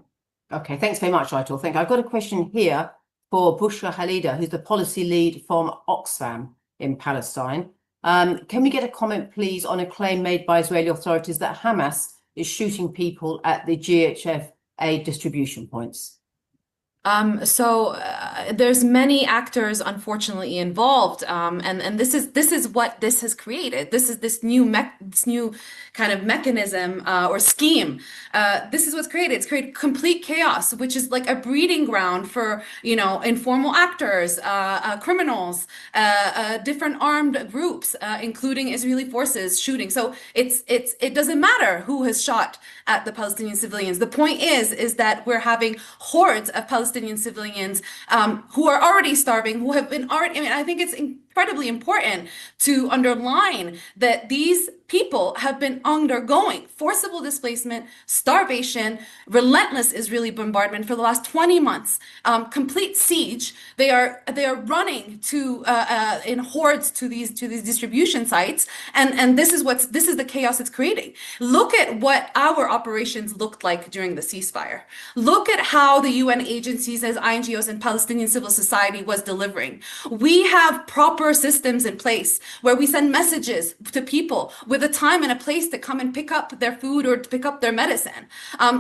Okay, thanks very much, Aitul. Thank you. I've got a question here for Bushra Khalida, who's the policy lead from Oxfam in Palestine. Can we get a comment, please, on a claim made by Israeli authorities that Hamas is shooting people at the GHF aid distribution points? There's many actors unfortunately involved, and this is what this has created. This is this new kind of mechanism or scheme. This is what's created. It's created complete chaos, which is like a breeding ground for informal actors, criminals, different armed groups, including Israeli forces shooting. So it doesn't matter who has shot at the Palestinian civilians. The point is that we're having hordes of Palestinian civilians who are already starving, who have been already, I think it's incredibly important to underline that these people have been undergoing forcible displacement, starvation, relentless Israeli bombardment for the last 20 months, complete siege. They are running in hordes to these distribution sites, and this is the chaos it's creating. Look at what our operations looked like during the ceasefire. Look at how the UN agencies as NGOs and Palestinian civil society was delivering. We have proper systems in place where we send messages to people with a time and a place to come and pick up their food or to pick up their medicine.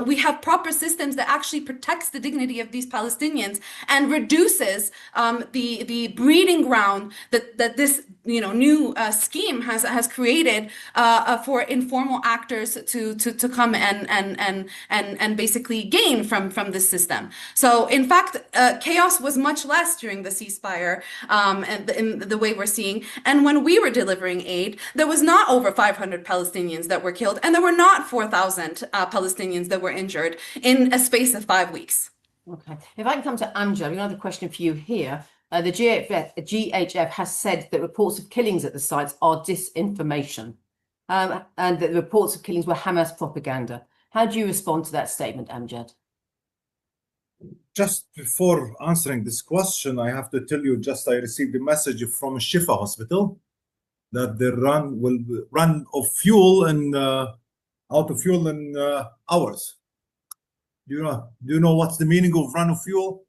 We have proper systems that actually protects the dignity of these Palestinians and reduces the breeding ground that this new scheme has created for informal actors to come and basically gain from this system. So in fact, chaos was much less during the ceasefire and in the way we're seeing. And when we were delivering aid, there was not over 500 Palestinians that were killed, and there were not 4,000 Palestinians that were injured in a space of 5 weeks. Okay, if I can come to Amjad, another question for you here. The GHF has said that reports of killings at the sites are disinformation, and that the reports of killings were Hamas propaganda. How do you respond to that statement, Amjad? Just before answering this question, I have to tell you, I received a message from Shifa Hospital that they will run of fuel and out of fuel in hours. Do you know what's the meaning of run of fuel?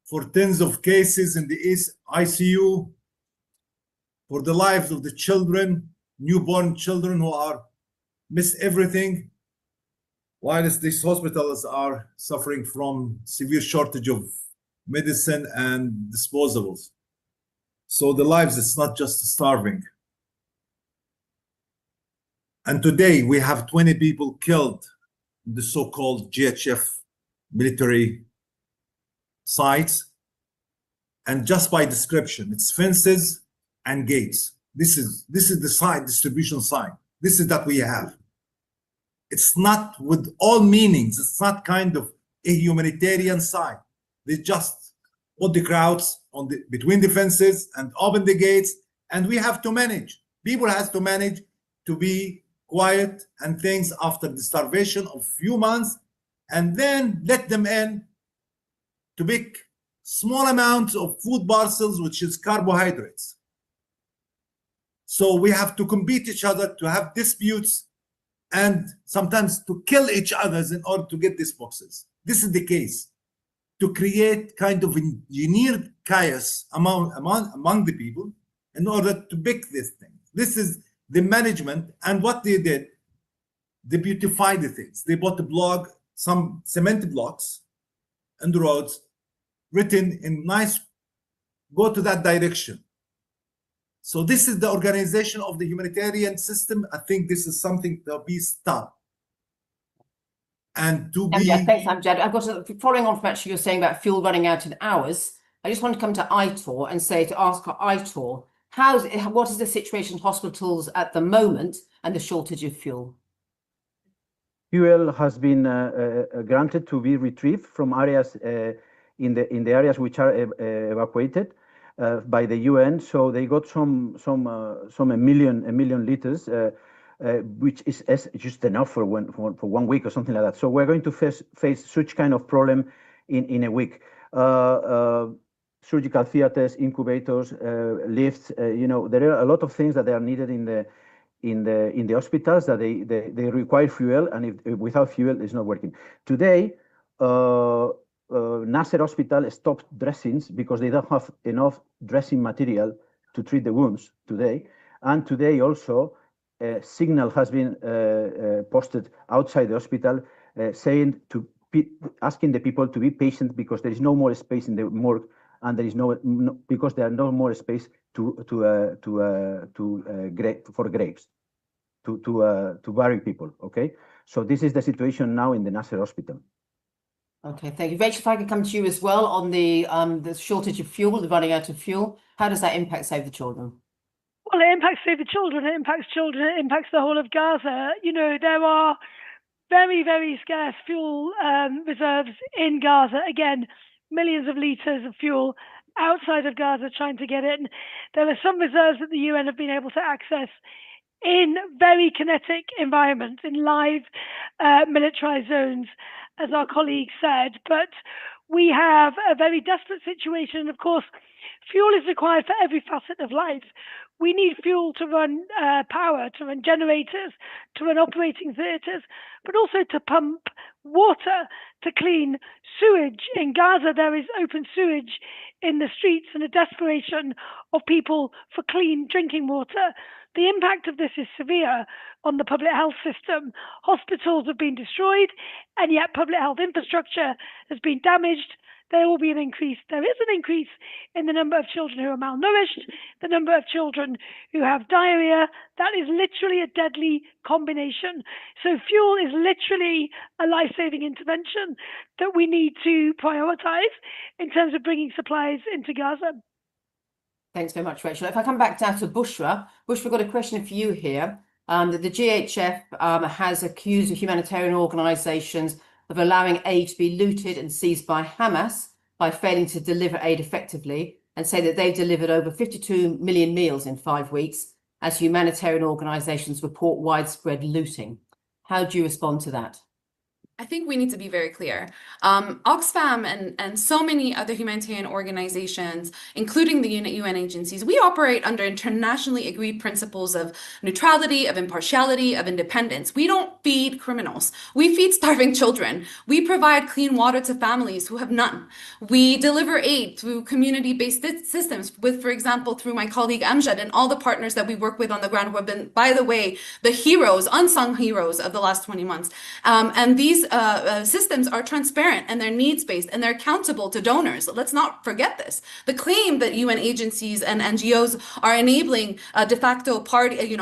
For tens of cases in the ICU, for the lives of the children, newborn children who are miss everything, whilst these hospitals are suffering from severe shortage of medicine and disposables. So the lives, it's not just starving. And today we have 20 people killed in the so-called GHF military sites. And just by description, it's fences and gates. This is the site, distribution site. This is that we have. It's not with all meanings. It's not kind of a humanitarian site. They just put the crowds between the fences and open the gates, and we have to manage. People has to manage to be quiet and things after the starvation of few months, and then let them in to pick small amounts of food parcels, which is carbohydrates. So we have to compete each other, to have disputes, and sometimes to kill each other in order to get these boxes. This is the case, to create kind of engineered chaos among the people in order to pick this thing. This is the management, and what they did, they beautified the things. They bought some cement blocks and the roads, written in nice, go to that direction. So this is the organization of the humanitarian system. I think this is something to be stopped. and to Yeah, be thanks, Amjad. I've got following on from actually you're saying about fuel running out in hours. I just want to come to ITOR and ask ITOR, what is the situation in hospitals at the moment and the shortage of fuel? Fuel has been granted to be retrieved from areas in the areas which are evacuated by the UN. So they got a million liters, which is just enough for 1 week or something like that. So we're going to face such kind of problem in a week. Surgical theaters, incubators, lifts. There are a lot of things that are needed in the hospitals that they require fuel, and if without fuel, it's not working. Today, Nasser Hospital stopped dressings because they don't have enough dressing material to treat the wounds today. And today also, a signal has been posted outside the hospital saying asking the people to be patient because there is no more space in the morgue, and there is because there are no more space for graves to bury people. Okay, so this is the situation now in the Nasser Hospital. Okay, thank you. Rachel, if I could come to you as well on the shortage of fuel, the running out of fuel. How does that impact Save the Children? Well, it impacts Save the Children, it impacts children, it impacts the whole of Gaza. There are very, very scarce fuel reserves in Gaza. Again, millions of litres of fuel outside of Gaza trying to get in. There are some reserves that the UN have been able to access in very kinetic environments, in live militarized zones, as our colleague said. But we have a very desperate situation. Of course, fuel is required for every facet of life. We need fuel to run power, to run generators, to run operating theatres, but also to pump water, to clean sewage. In Gaza, there is open sewage in the streets and a desperation of people for clean drinking water. The impact of this is severe on the public health system. Hospitals have been destroyed, and yet public health infrastructure has been damaged. There will be an increase. There is an increase in the number of children who are malnourished, the number of children who have diarrhea. That is literally a deadly combination. So fuel is literally a life-saving intervention that we need to prioritize in terms of bringing supplies into Gaza. Thanks very much, Rachel. If I come back down to Bushra, we've got a question for you here. That the GHF has accused of humanitarian organisations of allowing aid to be looted and seized by Hamas by failing to deliver aid effectively, and say that they've delivered over 52 million meals in 5 weeks, as humanitarian organisations report widespread looting. How do you respond to that? I think we need to be very clear. Oxfam and so many other humanitarian organizations, including the UN agencies, we operate under internationally agreed principles of neutrality, of impartiality, of independence. We don't feed criminals. We feed starving children. We provide clean water to families who have none. We deliver aid through community-based systems with, for example, through my colleague Amjad and all the partners that we work with on the ground who have been, by the way, the heroes, unsung heroes of the last 20 months. And these systems are transparent and they're needs-based and they're accountable to donors. Let's not forget this. The claim that UN agencies and NGOs are enabling de facto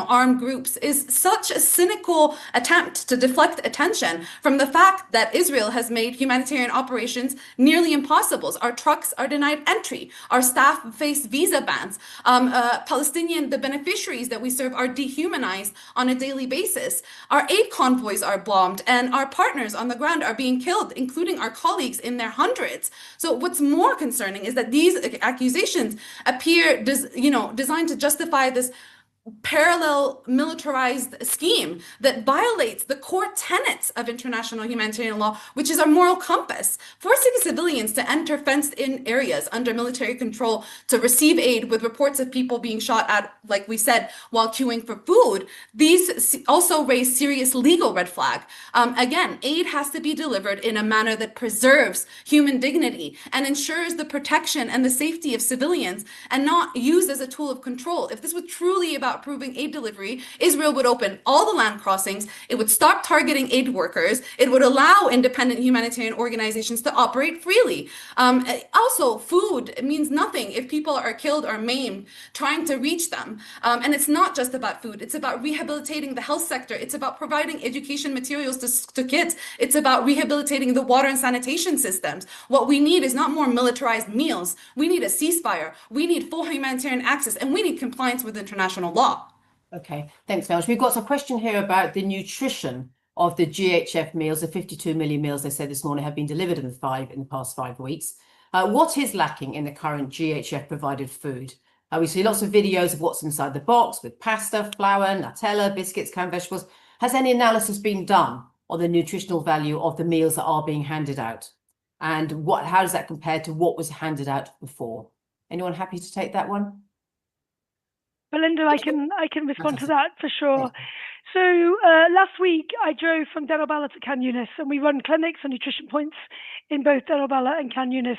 armed groups is such a cynical attempt to deflect attention from the fact that Israel has made humanitarian operations nearly impossible. Our trucks are denied entry. Our staff face visa bans. The beneficiaries that we serve are dehumanized on a daily basis. Our aid convoys are bombed and our partners on the ground are being killed, including our colleagues in their hundreds. So what's more concerning is that these accusations appear designed to justify this parallel militarized scheme that violates the core tenets of international humanitarian law, which is our moral compass. Forcing civilians to enter fenced-in areas under military control to receive aid with reports of people being shot at, like we said, while queuing for food, these also raise serious legal red flag. Again, aid has to be delivered in a manner that preserves human dignity and ensures the protection and the safety of civilians and not used as a tool of control. If this was truly about about approving aid delivery, Israel would open all the land crossings. It would stop targeting aid workers. It would allow independent humanitarian organizations to operate freely. Also, food means nothing if people are killed or maimed trying to reach them. And it's not just about food. It's about rehabilitating the health sector. It's about providing education materials to kids. It's about rehabilitating the water and sanitation systems. What we need is not more militarized meals. We need a ceasefire. We need full humanitarian access, and we need compliance with international law. Okay, thanks, Velsh. We've got a question here about the nutrition of the GHF meals. The 52 million meals, they said this morning, have been delivered in the past 5 weeks. What is lacking in the current GHF provided food? We see lots of videos of what's inside the box with pasta, flour, Nutella, biscuits, canned vegetables. Has any analysis been done on the nutritional value of the meals that are being handed out? And how does that compare to what was handed out before? Anyone happy to take that one? Belinda, I can respond to that for sure. So last week I drove from Deir al-Balah to Khan Yunis, and we run clinics and nutrition points in both Deir al-Balah and Khan Yunis.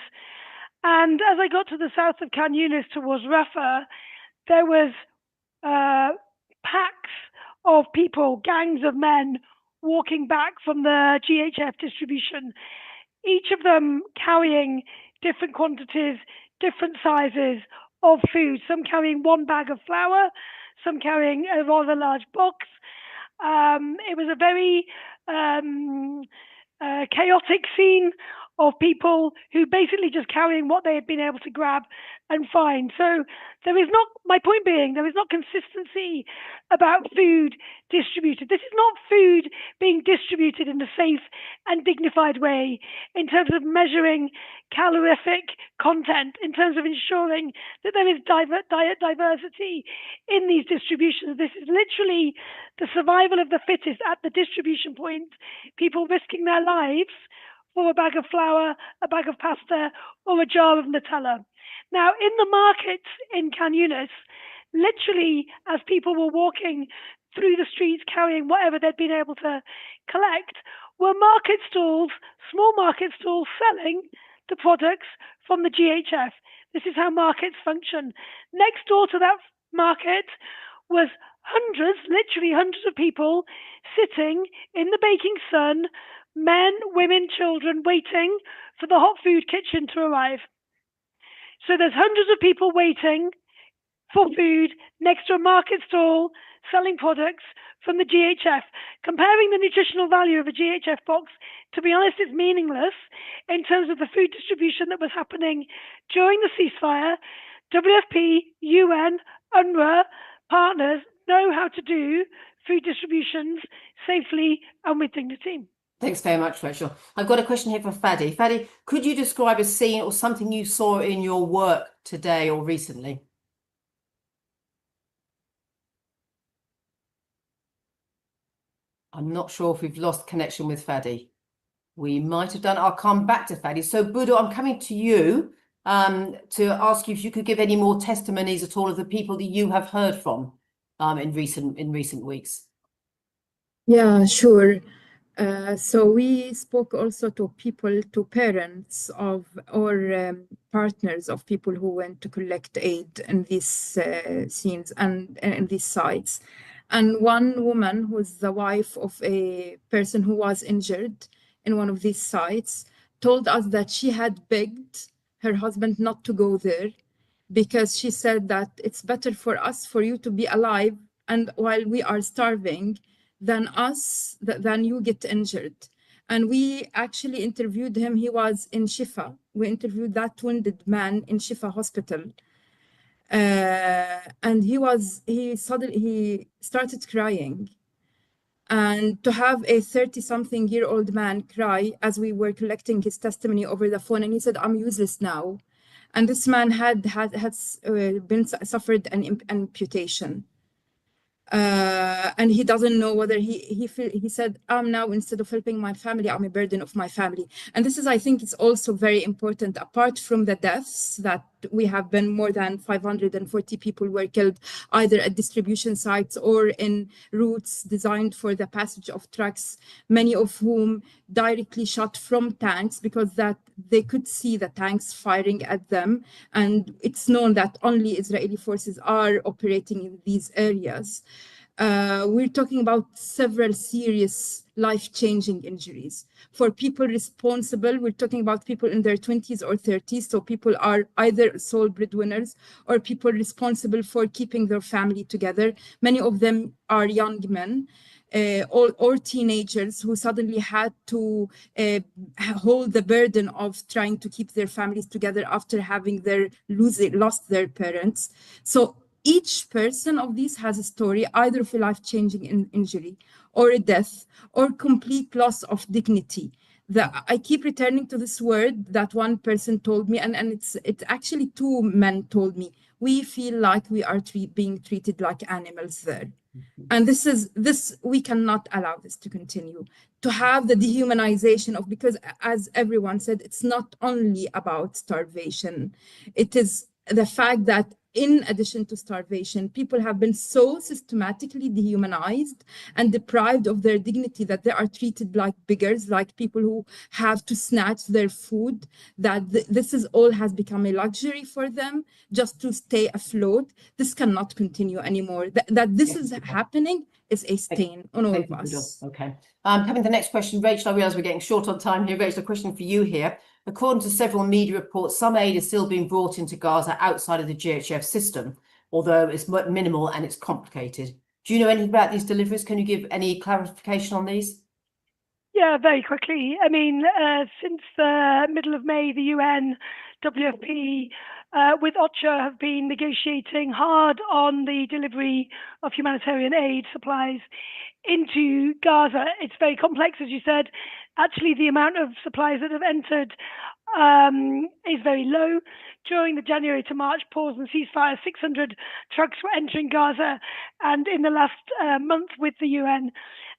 And as I got to the south of Khan Yunis towards Rafah, there was packs of people, gangs of men, walking back from the GHF distribution, each of them carrying different quantities, different sizes of food, some carrying one bag of flour, some carrying a rather large box. It was a very chaotic scene of people who basically just carrying what they had been able to grab and find. So there is not, my point being, there is not consistency about food distributed. This is not food being distributed in a safe and dignified way in terms of measuring calorific content, in terms of ensuring that there is diet diversity in these distributions. This is literally the survival of the fittest at the distribution point, people risking their lives for a bag of flour, a bag of pasta, or a jar of Nutella. Now, in the markets in Khan Yunis, literally, as people were walking through the streets carrying whatever they'd been able to collect, were market stalls, small market stalls selling the products from the GHF. This is how markets function. Next door to that market was hundreds, literally hundreds of people sitting in the baking sun, men, women, children, waiting for the hot food kitchen to arrive. So there's hundreds of people waiting for food next to a market stall selling products from the GHF. Comparing the nutritional value of a GHF box, to be honest, is meaningless in terms of the food distribution that was happening during the ceasefire. WFP, UN, UNRWA partners know how to do food distributions safely and with dignity. Thanks very much, Rachel. I've got a question here for Fadi. Fadi, could you describe a scene or something you saw in your work today or recently? I'm not sure if we've lost connection with Fadi. We might have done. I'll come back to Fadi. So, Boudou, I'm coming to you to ask you if you could give any more testimonies at all of the people that you have heard from in recent weeks. Yeah, sure. So we spoke also to people, to parents of or partners of people who went to collect aid in these scenes and in these sites. And one woman who is the wife of a person who was injured in one of these sites told us that she had begged her husband not to go there because she said that it's better for us, for you to be alive and while we are starving, than you get injured. And we actually interviewed him. He was in Shifa. We interviewed that wounded man in Shifa hospital. And he started crying. And to have a 30-something-year-old man cry as we were collecting his testimony over the phone, and he said, "I'm useless now." And this man had suffered an amputation. And he doesn't know whether he said, "I'm now, instead of helping my family, I'm a burden of my family." And this is, I think, it's also very important, apart from the deaths that we have been more than 540 people were killed either at distribution sites or in routes designed for the passage of trucks, many of whom directly shot from tanks because that they could see the tanks firing at them. And it's known that only Israeli forces are operating in these areas. We're talking about several serious life-changing injuries. For people responsible, we're talking about people in their 20s or 30s, so people are either sole breadwinners or people responsible for keeping their family together. Many of them are young men. Or teenagers who suddenly had to hold the burden of trying to keep their families together after having lost their parents. So each person of these has a story either of a life-changing injury or a death or complete loss of dignity. I keep returning to this word that one person told me, and it's actually two men told me, we feel like we are being treated like animals there. And we cannot allow this to continue. To have the dehumanization of, because as everyone said, it's not only about starvation. It is the fact that in addition to starvation, people have been so systematically dehumanized and deprived of their dignity that they are treated like beggars, like people who have to snatch their food, that this is all has become a luxury for them just to stay afloat. This cannot continue anymore. That this is happening is a stain on all of us. Okay. Coming to the next question, Rachel, I realise we're getting short on time here. Rachel, a question for you here. According to several media reports, some aid is still being brought into Gaza outside of the GHF system, although it's minimal and it's complicated. Do you know anything about these deliveries? Can you give any clarification on these? Yeah, very quickly. I mean, since the middle of May, the UN, WFP, with OCHA have been negotiating hard on the delivery of humanitarian aid supplies into Gaza. It's very complex, as you said. Actually, the amount of supplies that have entered is very low. During the January to March pause and ceasefire, 600 trucks were entering Gaza, and in the last month with the UN,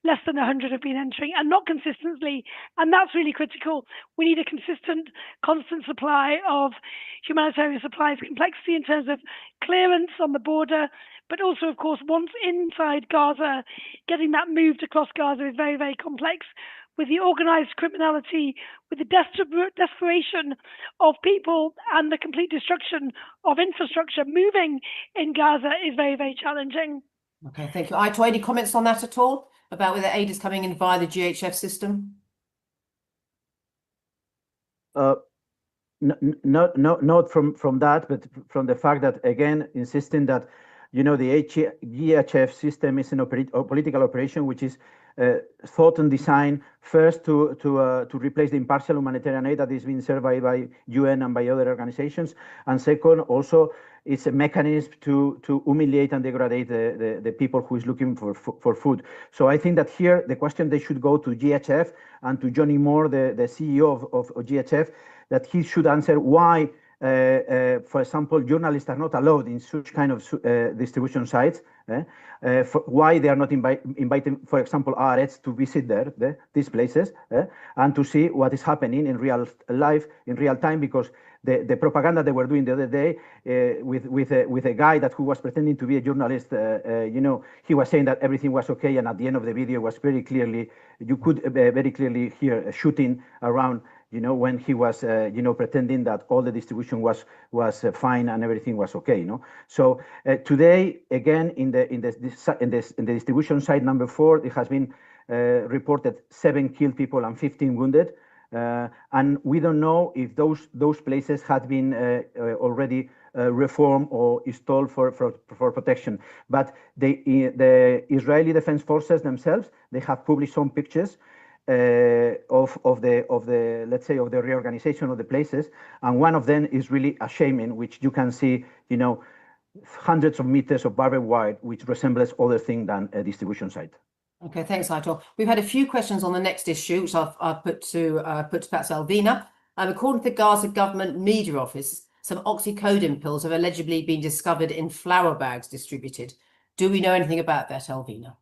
less than 100 have been entering, and not consistently, and that's really critical. We need a consistent, constant supply of humanitarian supplies, complexity in terms of clearance on the border, but also, of course, once inside Gaza, getting that moved across Gaza is very, very complex. With the organized criminality, with the desperation of people and the complete destruction of infrastructure, moving in Gaza is very, very challenging. Okay, thank you. Atual, any comments on that at all, about whether aid is coming in via the GHF system? Not from that, but from the fact that, again, insisting that, you know, the GHF system is a political operation which is thought and designed first to replace the impartial humanitarian aid that is being served by UN and by other organizations, and second, also it's a mechanism to humiliate and degrade the people who is looking for food. So I think that here the question they should go to GHF and to Johnny Moore, the CEO of GHF, that he should answer why, for example, journalists are not allowed in such kind of distribution sites. Why they are not inviting, for example, Arets to visit these places and to see what is happening in real life, in real time, because the propaganda they were doing the other day with a guy who was pretending to be a journalist, you know, he was saying that everything was okay, and at the end of the video was very clearly, you could very clearly hear shooting around, you know, when he was, you know, pretending that all the distribution was fine and everything was okay, you know. So today, again, in the distribution site number 4, it has been reported 7 killed people and 15 wounded, and we don't know if those places had been already reformed or installed for protection. But the Israeli Defense Forces themselves, they have published some pictures of the let's say of the reorganization of the places, and one of them is really a shaming, which you can see, you know, hundreds of meters of barbed wire, which resembles other thing than a distribution site. Okay, thanks, Atual. We've had a few questions on the next issue, which I'll put to perhaps Alvina. According to the Gaza government media office, some oxycodone pills have allegedly been discovered in flour bags distributed. Do we know anything about that, Alvina?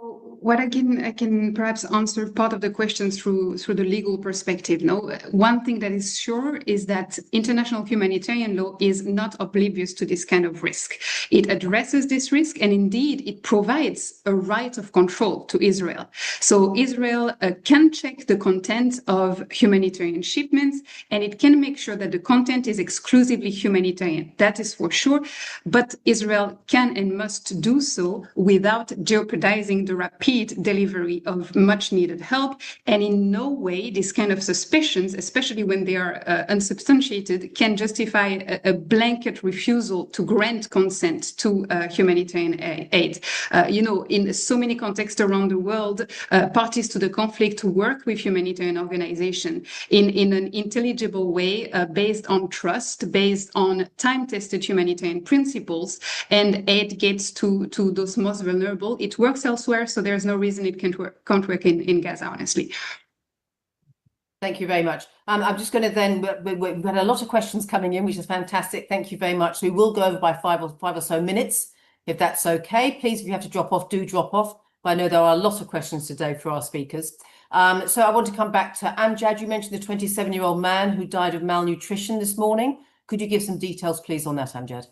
What I can perhaps answer part of the questions through the legal perspective. No, one thing that is sure is that international humanitarian law is not oblivious to this kind of risk. It addresses this risk, and indeed it provides a right of control to Israel. So Israel can check the content of humanitarian shipments, and it can make sure that the content is exclusively humanitarian. That is for sure. But Israel can and must do so without jeopardizing the rapid delivery of much needed help, and in no way this kind of suspicions, especially when they are unsubstantiated, can justify a blanket refusal to grant consent to humanitarian aid. In so many contexts around the world, parties to the conflict work with humanitarian organizations in an intelligible way, based on trust, based on time-tested humanitarian principles, and aid gets to those most vulnerable. It works elsewhere, so there's no reason it can't work in Gaza, honestly. Thank you very much. I'm just going to then, we've had a lot of questions coming in, which is fantastic. Thank you very much. We will go over by five or so minutes, if that's okay. Please, if you have to drop off, do drop off. But I know there are a lot of questions today for our speakers. So I want to come back to Amjad. You mentioned the 27-year-old man who died of malnutrition this morning. Could you give some details, please, on that, Amjad?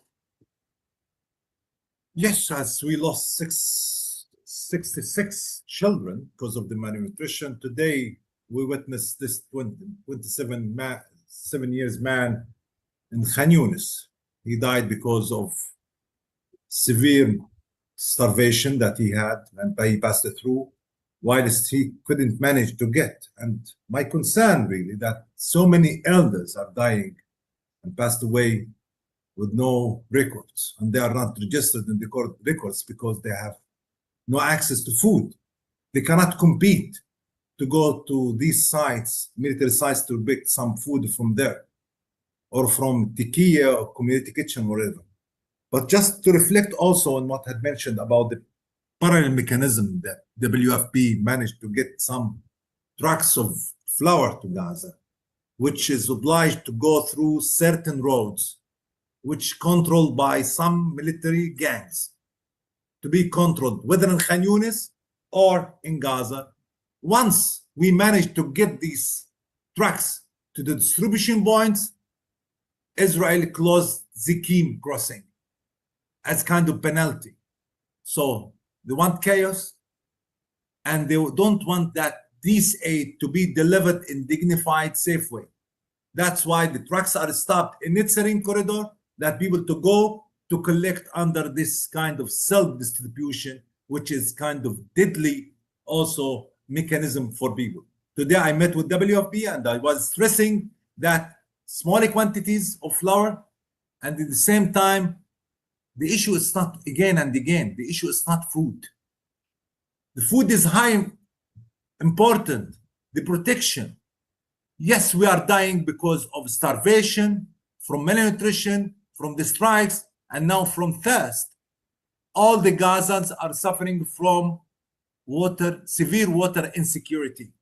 Yes, as we lost 66 children because of the malnutrition. Today, we witnessed this 7-year man in Khan Yunis. He died because of severe starvation that he had, and he passed it through, whilst he couldn't manage to get. And my concern really that so many elders are dying and passed away with no records, and they are not registered in the court records because they have no access to food. They cannot compete to go to these sites, military sites, to pick some food from there or from Tikiya or community kitchen, wherever. But just to reflect also on what I had mentioned about the parallel mechanism that WFP managed to get some trucks of flour to Gaza, which is obliged to go through certain roads, which controlled by some military gangs, to be controlled, whether in Khan Yunis or in Gaza. Once we managed to get these trucks to the distribution points, Israel closed Zikim crossing as kind of penalty. So they want chaos, and they don't want that this aid to be delivered in dignified, safe way. That's why the trucks are stopped in Netzarim corridor, that people to go to collect under this kind of self-distribution, which is kind of deadly also mechanism for people. Today I met with WFP and I was stressing that small quantities of flour, and at the same time, the issue is not, again and again, the issue is not food. The food is high important, the protection. Yes, we are dying because of starvation, from malnutrition, from the strikes, and now from thirst. All the Gazans are suffering from water, severe water insecurity.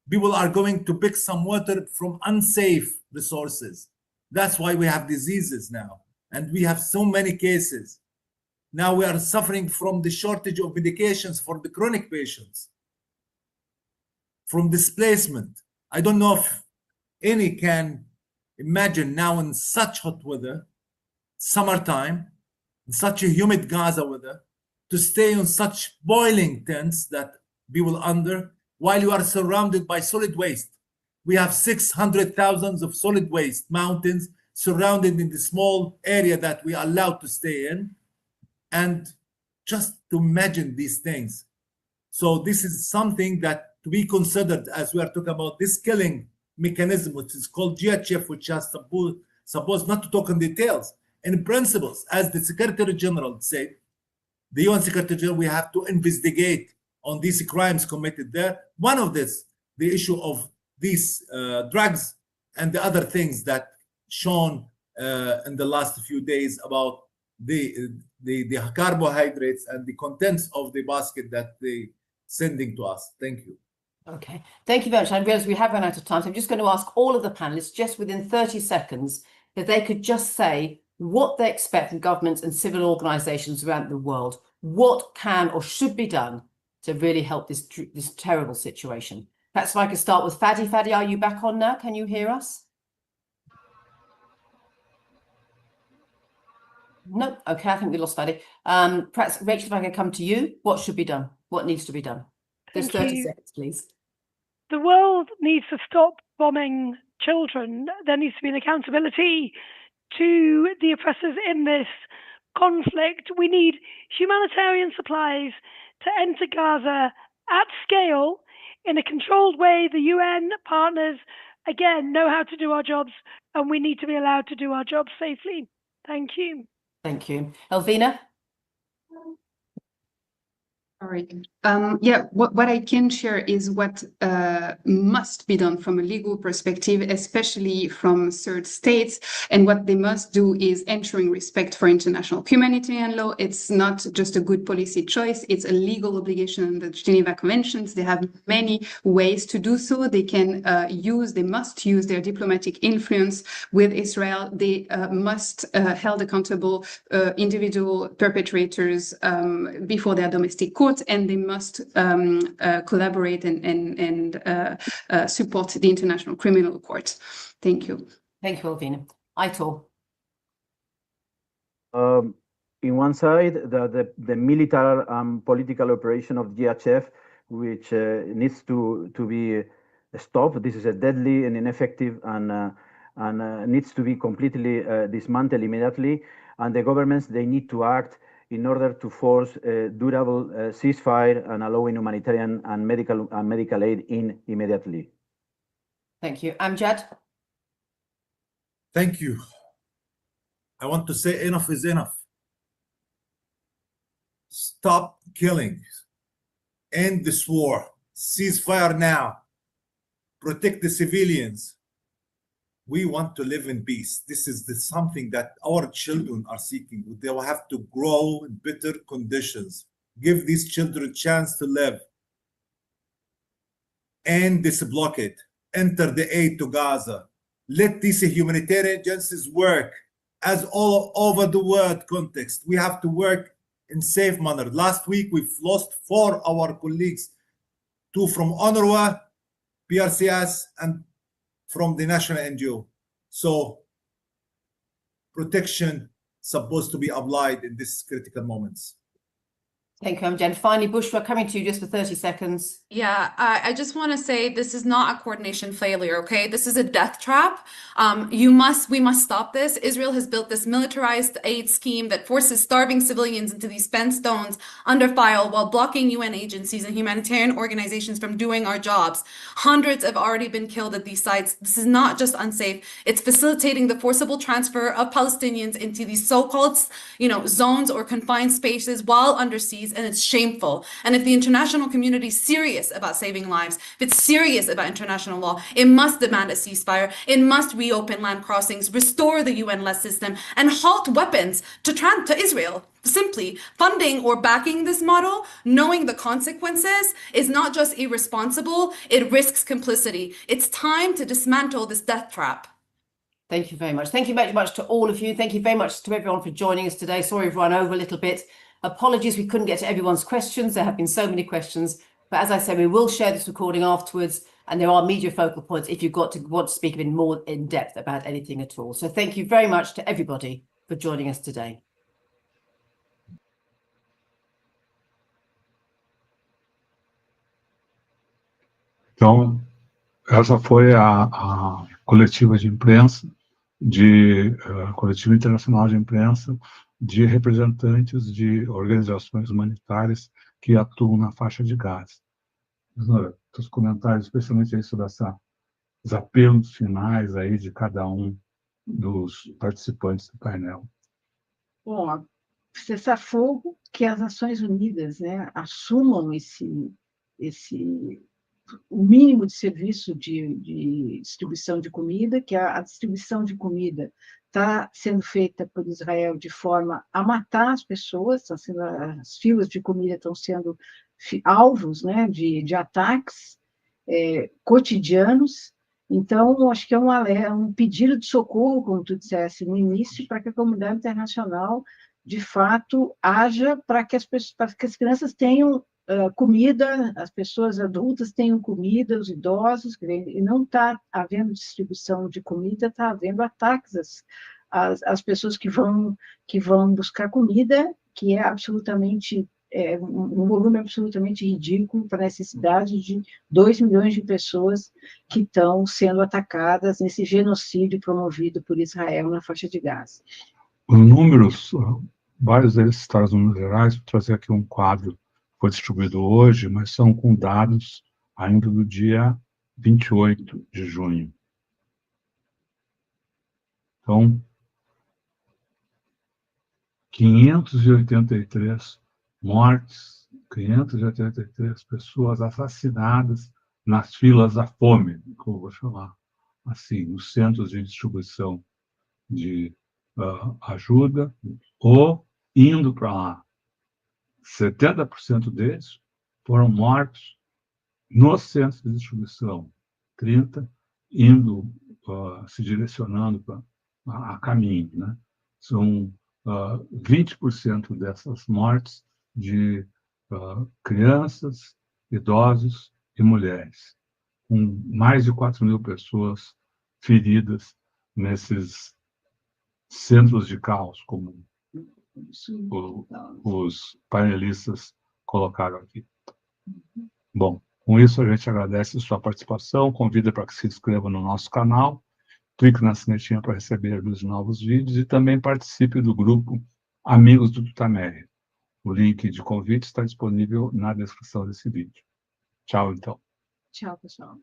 People are going to pick some water from unsafe resources. That's why we have diseases now. And we have so many cases. Now we are suffering from the shortage of medications for the chronic patients, from displacement. I don't know if any can imagine now in such hot weather, summertime, in such a humid Gaza weather, to stay in such boiling tents that people under, while you are surrounded by solid waste. We have 600,000 of solid waste mountains surrounded in the small area that we are allowed to stay in. And just to imagine these things. So this is something that to be considered as we are talking about this killing mechanism, which is called GHF, which has supposed not to talk in details. In principles, as the Secretary General said, the UN Secretary General, we have to investigate on these crimes committed there. One of this, the issue of these drugs and the other things that shown in the last few days about the carbohydrates and the contents of the basket that they sending to us. Thank you. Okay, thank you very much. I realize we have run out of time, so I'm just going to ask all of the panelists, just within 30 seconds, if they could just say what they expect from governments and civil organizations around the world. What can or should be done to really help this terrible situation. Perhaps if I could start with Fadi. Fadi, are you back on now? Can you hear us? No. Okay, I think we lost Fadi. Perhaps, Rachel, if I could come to you, what should be done? What needs to be done? Just 30 seconds, please. The world needs to stop bombing children. There needs to be an accountability to the oppressors in this conflict. We need humanitarian supplies to enter Gaza at scale in a controlled way. The UN partners, again, know how to do our jobs, and we need to be allowed to do our jobs safely. Thank you. Thank you. Elvina? All right. Yeah, what I can share is what must be done from a legal perspective, especially from third states. And what they must do is ensuring respect for international humanitarian law. It's not just a good policy choice. It's a legal obligation under the Geneva Conventions. They have many ways to do so. They can they must use their diplomatic influence with Israel. They must hold accountable individual perpetrators before their domestic courts, and they must collaborate and support the International Criminal Court. Thank you. Thank you, Elvina. Aitor? In one side, the military political operation of GHF, which needs to be stopped. This is a deadly and ineffective and needs to be completely dismantled immediately. And the governments, they need to act in order to force a durable ceasefire and allowing humanitarian and medical aid in immediately. Thank you. Amjad? Thank you. I want to say enough is enough. Stop killing. End this war. Ceasefire now. Protect the civilians. We want to live in peace. This is something that our children are seeking. They will have to grow in better conditions. Give these children a chance to live. End this blockade. Enter the aid to Gaza. Let these humanitarian agencies work as all over the world context. We have to work in safe manner. Last week, we've lost 4 of our colleagues, 2 from UNRWA, PRCS, and from the national NGO. So protection supposed to be applied in these critical moments. Thank you, Amjad. Finally, Bushra, coming to you just for 30 seconds. Yeah, I just want to say this is not a coordination failure, okay? This is a death trap. We must stop this. Israel has built this militarized aid scheme that forces starving civilians into these fenced zones under fire while blocking UN agencies and humanitarian organizations from doing our jobs. Hundreds have already been killed at these sites. This is not just unsafe. It's facilitating the forcible transfer of Palestinians into these so-called, zones or confined spaces while under siege. And it's shameful. And if the international community is serious about saving lives, if it's serious about international law, it must demand a ceasefire. It must reopen land crossings, restore the UN-led system, and halt weapons to Israel. Simply funding or backing this model, knowing the consequences, is not just irresponsible, it risks complicity. It's time to dismantle this death trap. Thank you very much. Thank you very much to all of you. Thank you very much to everyone for joining us today. Sorry we've run over a little bit. Apologies, we couldn't get to everyone's questions. There have been so many questions. But as I said, we will share this recording afterwards. And there are media focal points if you've want to speak a bit more in depth about anything at all. So thank you very much to everybody for joining us today. Então, essa foi a coletiva de imprensa, coletiva internacional de imprensa, de representantes de organizações humanitárias que atuam na faixa de Gaza. Os comentários, especialmente aí sobre os apelos finais aí de cada um dos participantes do painel. Bom, cessar-fogo, que as Nações Unidas, assumam o mínimo de serviço de distribuição de comida, que a distribuição de comida está sendo feita por Israel de forma a matar as pessoas, as filas de comida estão sendo alvos, de ataques cotidianos. Então, acho que é um pedido de socorro, como tu disseste no início, para que a comunidade internacional, de fato, haja para que as crianças tenham comida, as pessoas adultas tenham comida, os idosos, e não está havendo distribuição de comida, está havendo ataques às pessoas que vão buscar comida, que é absolutamente um volume absolutamente ridículo para a necessidade de 2 milhões de pessoas que estão sendo atacadas nesse genocídio promovido por Israel na faixa de Gaza. Os números, vários deles citaram os números gerais, vou trazer aqui um quadro que foi distribuído hoje, mas são com dados ainda do dia 28 de junho. Então, 583 mortes, 583 pessoas assassinadas nas filas da Fome, que eu vou chamar assim, os centros de distribuição de ajuda, ou indo para lá. 70% deles foram mortos nos centros de distribuição, 30% indo, se direcionando a caminho, né? São 20% dessas mortes de crianças, idosos e mulheres, com mais de 4.000 pessoas feridas nesses centros de caos, como os painelistas colocaram aqui. Bom, com isso a gente agradece a sua participação, convida para que se inscreva no nosso canal, clique na sinetinha para receber os novos vídeos e também participe do grupo Amigos do TUTAMÉIA. O link de convite está disponível na descrição desse vídeo. Tchau, então. Tchau, pessoal.